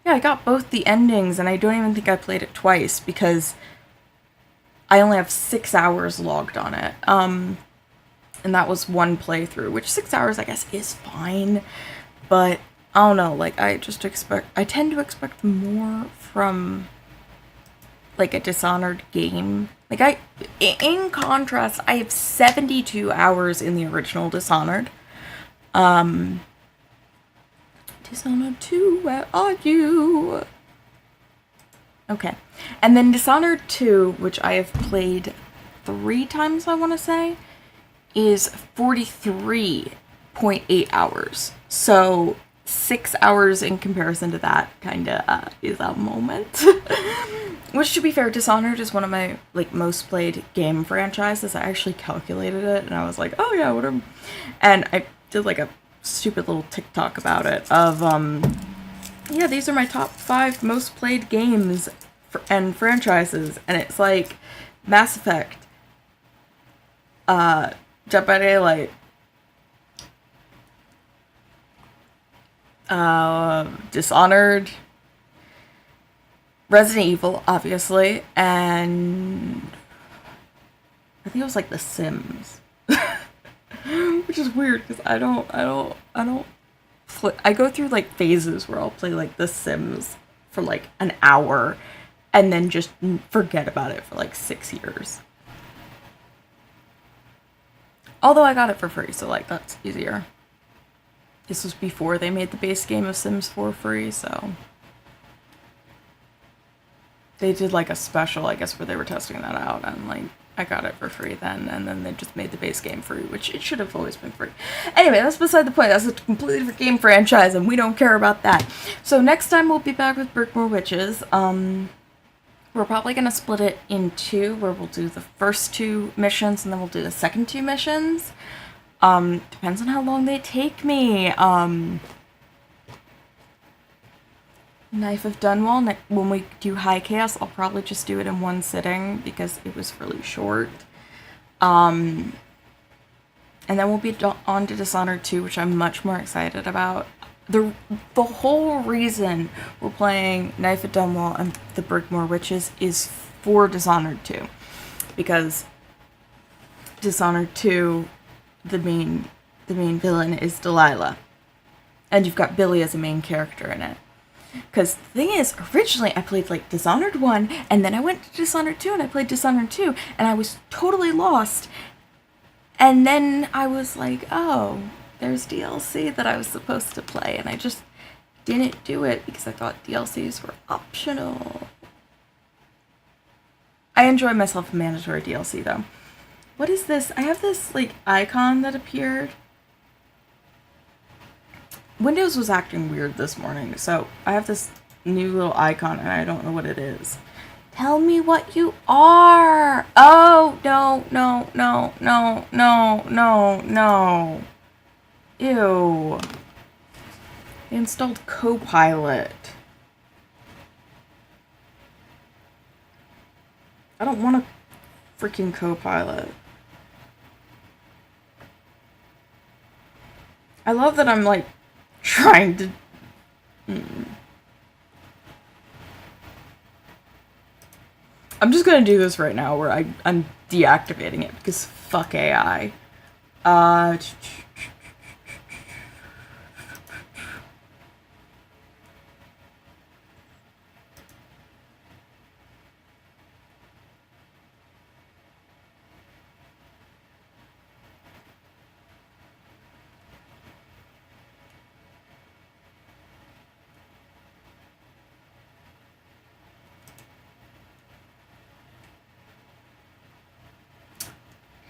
Yeah, I got both the endings and I don't even think I played it twice because I only have 6 hours logged on it. And that was one playthrough, which 6 hours I guess is fine, but I don't know, like I tend to expect more from like a Dishonored game. Like in contrast, I have 72 hours in the original Dishonored. Dishonored 2, where are you? Okay. And then Dishonored 2, which I have played 3 times, I want to say, is 43.8 hours. So 6 hours in comparison to that kind of is a moment. Which, to be fair, Dishonored is one of my like most played game franchises. I actually calculated it and I was like, oh yeah, whatever. And I did like a stupid little TikTok about it of yeah, these are my top 5 most played games and franchises, and it's like Mass Effect, Dead by Daylight, Dishonored, Resident Evil, obviously, and I think it was like The Sims. Which is weird because I go through like phases where I'll play like The Sims for like an hour and then just forget about it for like 6 years. Although I got it for free, so like that's easier. This was before they made the base game of Sims 4 free, so they did like a special, I guess, where they were testing that out, and like I got it for free then, and then they just made the base game free, which it should have always been free. Anyway, that's beside the point. That's a completely different game franchise, and we don't care about that. So next time we'll be back with Brickmore Witches. We're probably going to split it in 2, where we'll do the first 2 missions, and then we'll do the second 2 missions. Depends on how long they take me. Knife of Dunwall, when we do High Chaos, I'll probably just do it in one sitting because it was really short. And then we'll be on to Dishonored 2, which I'm much more excited about. The whole reason we're playing Knife of Dunwall and the Brickmore Witches is for Dishonored 2. Because Dishonored 2, the main villain is Delilah. And you've got Billy as a main character in it. Because the thing is, originally I played like Dishonored 1, and then I went to Dishonored 2, and I played Dishonored 2, and I was totally lost. And then I was like, oh, there's DLC that I was supposed to play, and I just didn't do it because I thought DLCs were optional. I enjoy myself a mandatory DLC though. What is this? I have this like icon that appeared. Windows was acting weird this morning, so I have this new little icon and I don't know what it is. Tell me what you are! Oh, no. Ew. They installed Copilot. I don't want a freaking Copilot. I love that I'm like trying to... I'm just gonna do this right now where I'm deactivating it because fuck AI.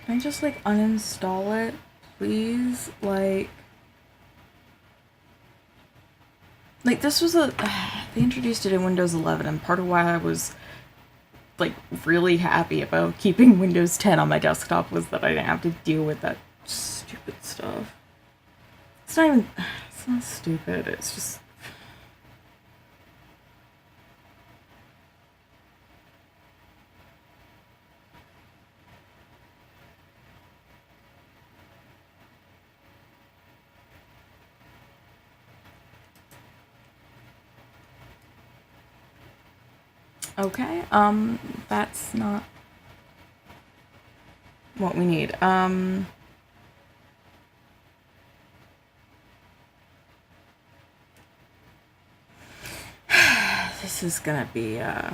Can I just like uninstall it, please? Like this was they introduced it in Windows 11, and part of why I was like really happy about keeping Windows 10 on my desktop was that I didn't have to deal with that stupid stuff. It's not stupid, it's just... Okay, that's not what we need. This is gonna be, it's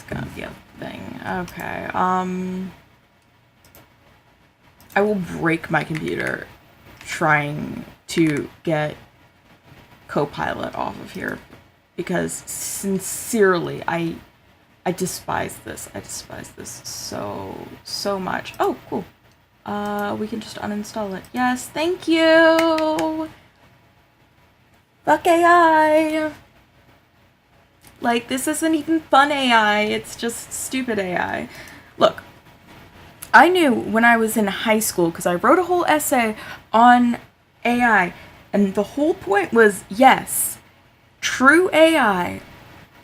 gonna be a thing. Okay, I will break my computer trying to get Copilot off of here, because sincerely, I despise this. I despise this so much. Oh, cool. We can just uninstall it. Yes, thank you! Fuck AI! Like, this isn't even fun AI, it's just stupid AI. Look, I knew when I was in high school, because I wrote a whole essay on AI, and the whole point was, yes, true AI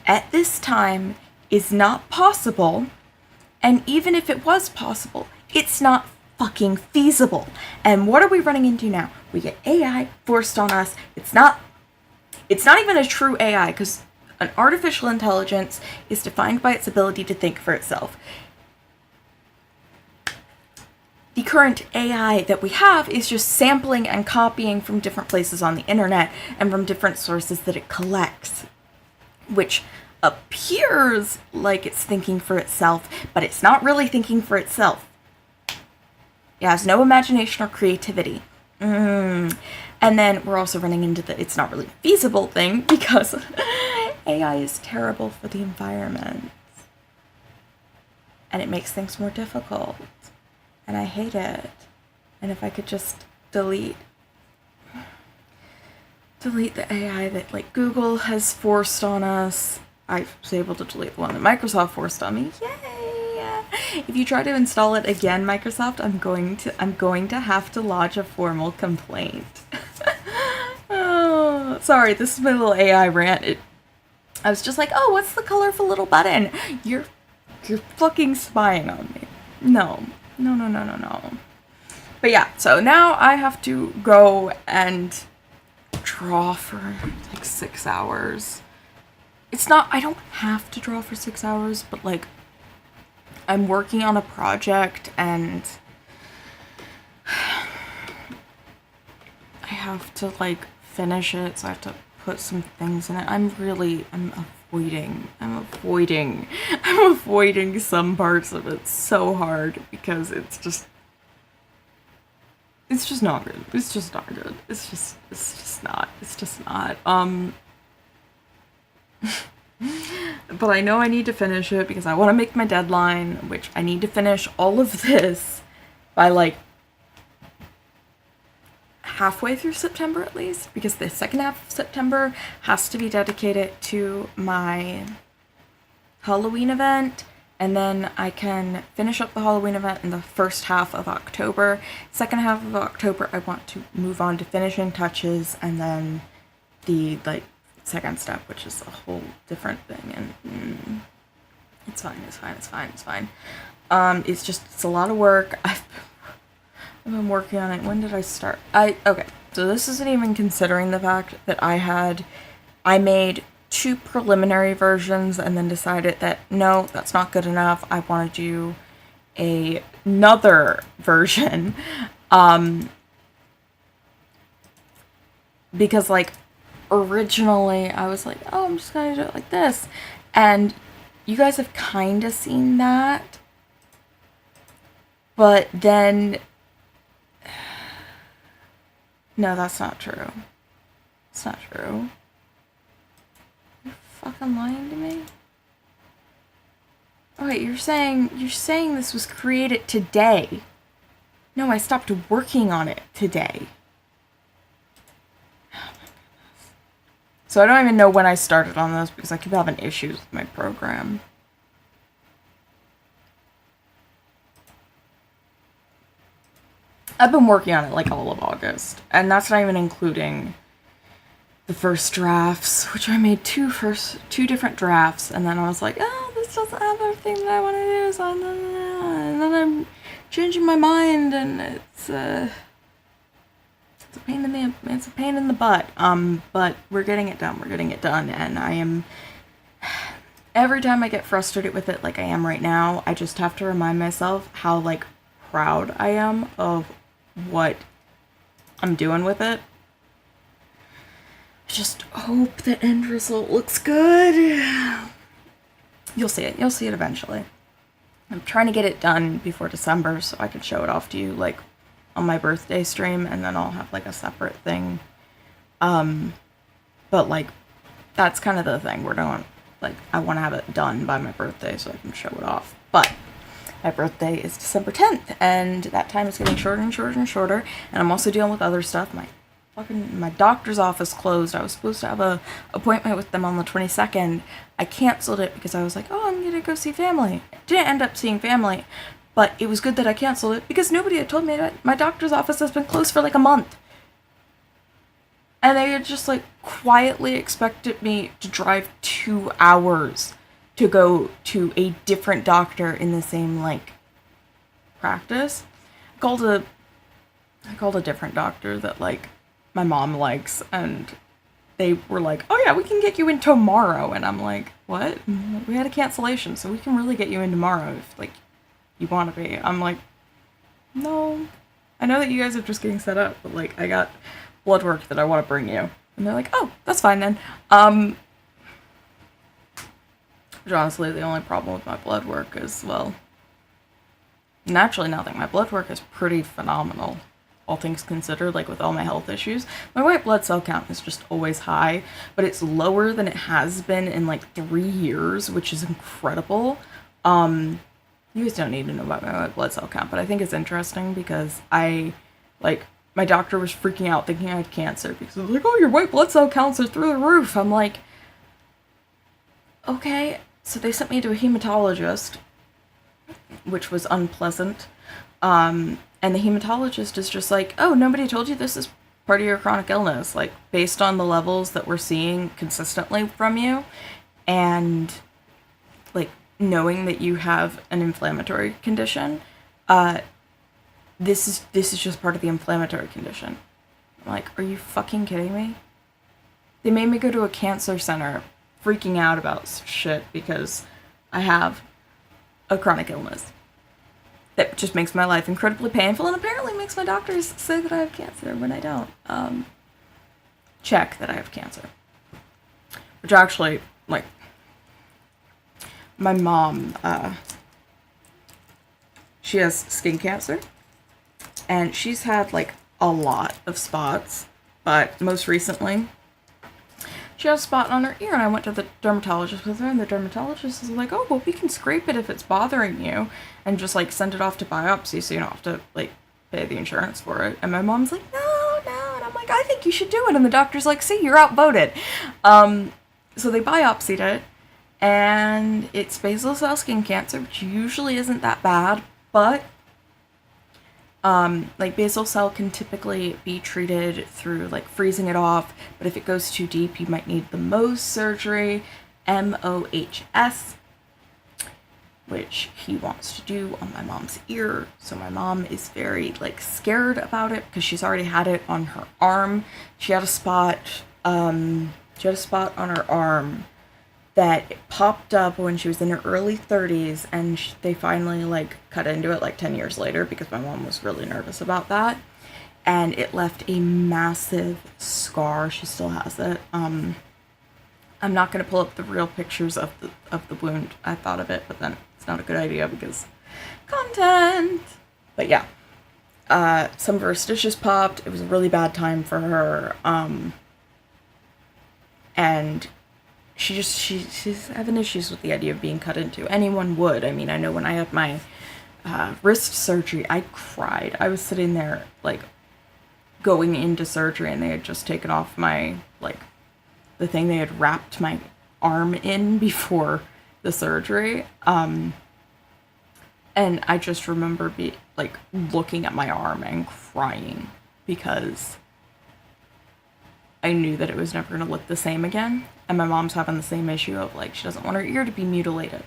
at this time is not possible, and even if it was possible, it's not fucking feasible. And what are we running into now? We get AI forced on us. It's not even a true AI, because an artificial intelligence is defined by its ability to think for itself. The current AI that we have is just sampling and copying from different places on the internet and from different sources that it collects, which appears like it's thinking for itself, but it's not really thinking for itself. It has no imagination or creativity. And then we're also running into the it's not really feasible thing, because AI is terrible for the environment. And it makes things more difficult. And I hate it. And if I could just delete the AI that, like, Google has forced on us. I was able to delete the one that Microsoft forced on me. Yay! If you try to install it again, Microsoft, I'm going to have to lodge a formal complaint. Oh, sorry, this is my little AI rant. I was just like, oh, what's the colorful little button? You're fucking spying on me. No. But yeah, so now I have to go and draw for like 6 hours. I don't have to draw for 6 hours, but like, I'm working on a project and I have to like finish it, so I have to put some things in it. I'm avoiding some parts of it so hard, because it's just not good. It's just not. But I know I need to finish it because I want to make my deadline, which I need to finish all of this by like halfway through September at least, because the second half of September has to be dedicated to my Halloween event, and then I can finish up the Halloween event in the first half of October. Second half of October, I want to move on to finishing touches, and then the like second step, which is a whole different thing, and it's fine. It's a lot of work. I've been working on it. When did I start? Okay, so this isn't even considering the fact that I made 2 preliminary versions and then decided that no, that's not good enough. I want to do another version, because like originally I was like, oh, I'm just gonna do it like this, and you guys have kind of seen that, but then no, that's not true. It's not true. You're fucking lying to me? Oh wait, you're saying this was created today. No, I stopped working on it today. Oh my goodness. So I don't even know when I started on this because I keep having issues with my program. I've been working on it like all of August, and that's not even including the first drafts, which I made two different drafts, and then I was like, oh, this doesn't have everything that I want to do, so and then I'm changing my mind, and it's a pain in the butt. But we're getting it done, and I am. Every time I get frustrated with it, like I am right now, I just have to remind myself how like proud I am of what I'm doing with it. I just hope the end result looks good. You'll see it eventually. I'm trying to get it done before December so I can show it off to you like on my birthday stream, and then I'll have like a separate thing. But like that's kind of the thing we're doing. Like I want to have it done by my birthday so I can show it off. But my birthday is December 10th, and that time is getting shorter and shorter and shorter, and I'm also dealing with other stuff. My doctor's office closed. I was supposed to have a appointment with them on the 22nd. I canceled it because I was like, oh, I'm gonna go see family. Didn't end up seeing family, but it was good that I canceled it because nobody had told me that my doctor's office has been closed for like a month. And they had just like quietly expected me to drive 2 hours to go to a different doctor in the same like practice. I called a different doctor that like my mom likes, and they were like, oh yeah, we can get you in tomorrow. And I'm like, what? We had a cancellation, so we can really get you in tomorrow if like you want to be. I'm like, no, I know that you guys are just getting set up, but like I got blood work that I want to bring you. And they're like, oh, that's fine then. Which honestly, the only problem with my blood work is, well, naturally nothing. My blood work is pretty phenomenal, all things considered, like with all my health issues. My white blood cell count is just always high, but it's lower than it has been in like 3 years, which is incredible. You guys don't need to know about my white blood cell count, but I think it's interesting because my doctor was freaking out thinking I had cancer because it was like, oh, your white blood cell counts are through the roof. I'm like, okay. So they sent me to a hematologist, which was unpleasant. And the hematologist is just like, oh, nobody told you this is part of your chronic illness. Like, based on the levels that we're seeing consistently from you, and, like, knowing that you have an inflammatory condition, this is just part of the inflammatory condition. I'm like, are you fucking kidding me? They made me go to a cancer center freaking out about shit because I have a chronic illness that just makes my life incredibly painful and apparently makes my doctors say that I have cancer when I don't. Check that I have cancer. Which actually, like, my mom, she has skin cancer, and she's had, like, a lot of spots, but most recently, she has a spot on her ear, and I went to the dermatologist with her, and the dermatologist was like, oh, well, we can scrape it if it's bothering you, and just, like, send it off to biopsy so you don't have to, like, pay the insurance for it. And my mom's like, no, and I'm like, I think you should do it, and the doctor's like, see, you're outvoted. So they biopsied it, and it's basal cell skin cancer, which usually isn't that bad, but like basal cell can typically be treated through like freezing it off, but if it goes too deep, you might need the Mohs surgery, MOHS, which he wants to do on my mom's ear. So my mom is very like scared about it because she's already had it on her arm. She had a spot on her arm that popped up when she was in her early 30s, and they finally like cut into it like 10 years later because my mom was really nervous about that, and it left a massive scar. She still has it. I'm not going to pull up the real pictures of the wound. I thought of it, but then it's not a good idea because content. But yeah, some of her stitches popped. It was a really bad time for her, and she's having issues with the idea of being cut into. Anyone would. I mean, I know when I had my wrist surgery, I cried. I was sitting there, like, going into surgery, and they had just taken off my, like, the thing they had wrapped my arm in before the surgery. And I just remember looking at my arm and crying because I knew that it was never going to look the same again. And my mom's having the same issue of she doesn't want her ear to be mutilated.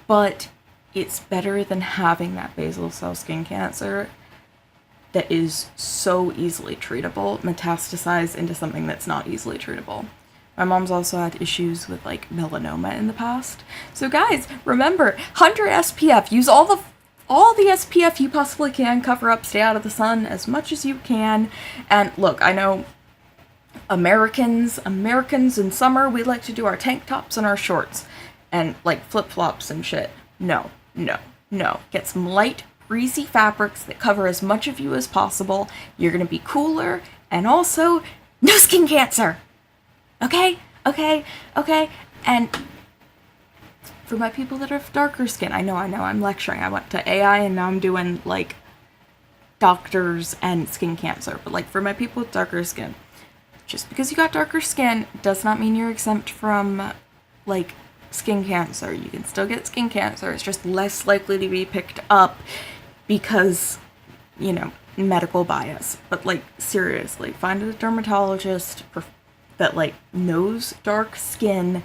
But it's better than having that basal cell skin cancer that is so easily treatable metastasize into something that's not easily treatable. My mom's also had issues with melanoma in the past. So guys, remember, 100 SPF. Use all the SPF you possibly can. Cover up, stay out of the sun as much as you can. And look, I know Americans in summer, we like to do our tank tops and our shorts and flip-flops and shit. No. Get some light, breezy fabrics that cover as much of you as possible. You're gonna be cooler, and also no skin cancer. Okay. And for my people that have darker skin, I know, I'm lecturing. I went to AI and now I'm doing doctors and skin cancer. But for my people with darker skin, just because you got darker skin does not mean you're exempt from skin cancer. You can still get skin cancer. It's just less likely to be picked up because, medical bias. But seriously, find a dermatologist that knows dark skin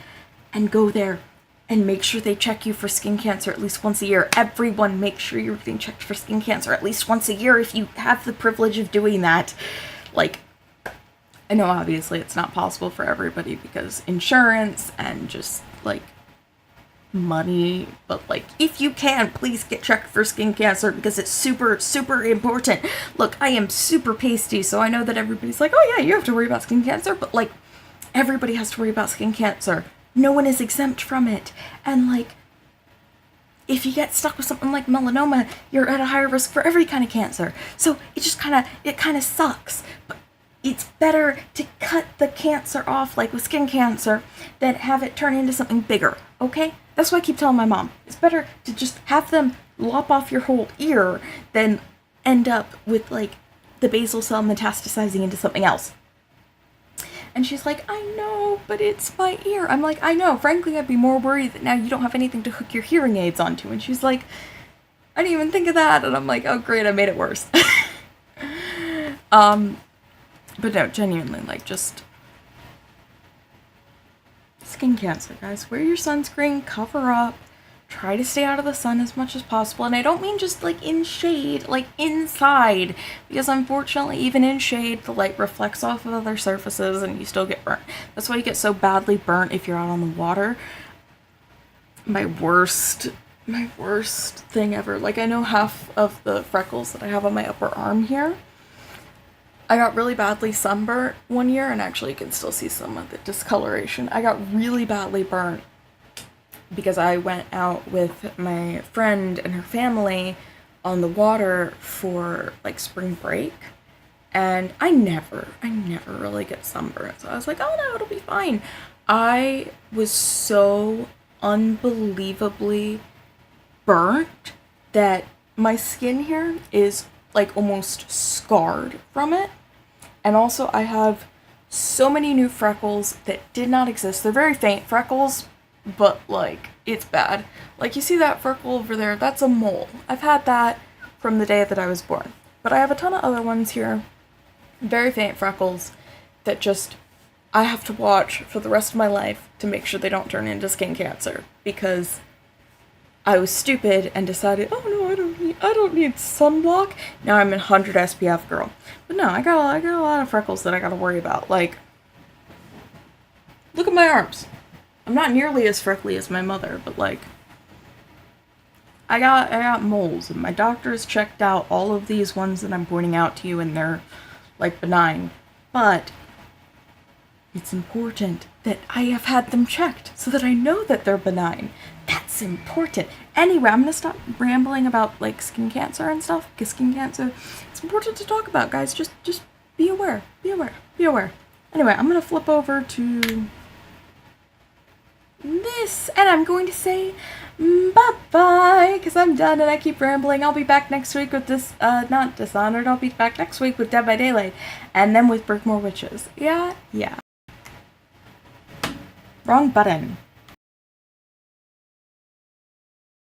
and go there and make sure they check you for skin cancer at least once a year. Everyone, make sure you're getting checked for skin cancer at least once a year if you have the privilege of doing that. I know obviously it's not possible for everybody because insurance and just money, but if you can, please get checked for skin cancer because it's super, super important. Look, I am super pasty, so I know that everybody's oh yeah, you have to worry about skin cancer, but everybody has to worry about skin cancer. No one is exempt from it. And if you get stuck with something like melanoma, you're at a higher risk for every kind of cancer. So it kind of sucks. But it's better to cut the cancer off, with skin cancer, than have it turn into something bigger, okay? That's why I keep telling my mom. It's better to just have them lop off your whole ear than end up with, the basal cell metastasizing into something else. And she's I know, but it's my ear. I'm I know. Frankly, I'd be more worried that now you don't have anything to hook your hearing aids onto. And she's I didn't even think of that. And I'm oh great, I made it worse. But no, genuinely, just skin cancer, guys. Wear your sunscreen, cover up, try to stay out of the sun as much as possible. And I don't mean just in shade, inside, because unfortunately, even in shade, the light reflects off of other surfaces and you still get burnt. That's why you get so badly burnt if you're out on the water. My worst thing ever. I know half of the freckles that I have on my upper arm here. I got really badly sunburnt one year, and actually you can still see some of the discoloration. I got really badly burnt because I went out with my friend and her family on the water for spring break, and I never really get sunburnt. So I was oh no, it'll be fine. I was so unbelievably burnt that my skin here is almost scarred from it. And also I have so many new freckles that did not exist. They're very faint freckles, but it's bad. You see that freckle over there? That's a mole. I've had that from the day that I was born. But I have a ton of other ones here. Very faint freckles that just I have to watch for the rest of my life to make sure they don't turn into skin cancer, because I was stupid and decided, oh no, I don't need sunblock. Now I'm a 100 SPF girl. But no, I got a lot of freckles that I gotta worry about. Look at my arms. I'm not nearly as freckly as my mother, but I got moles, and my doctors checked out all of these ones that I'm pointing out to you, and they're benign. But it's important that I have had them checked so that I know that they're benign. That's important. Anyway, I'm gonna stop rambling about skin cancer and stuff, because skin cancer, it's important to talk about, guys. Just be aware. Anyway, I'm gonna flip over to this, and I'm going to say bye-bye, because I'm done and I keep rambling. I'll be back next week with not Dishonored, I'll be back next week with Dead by Daylight, and then with Brickmore Witches. Yeah. Wrong button.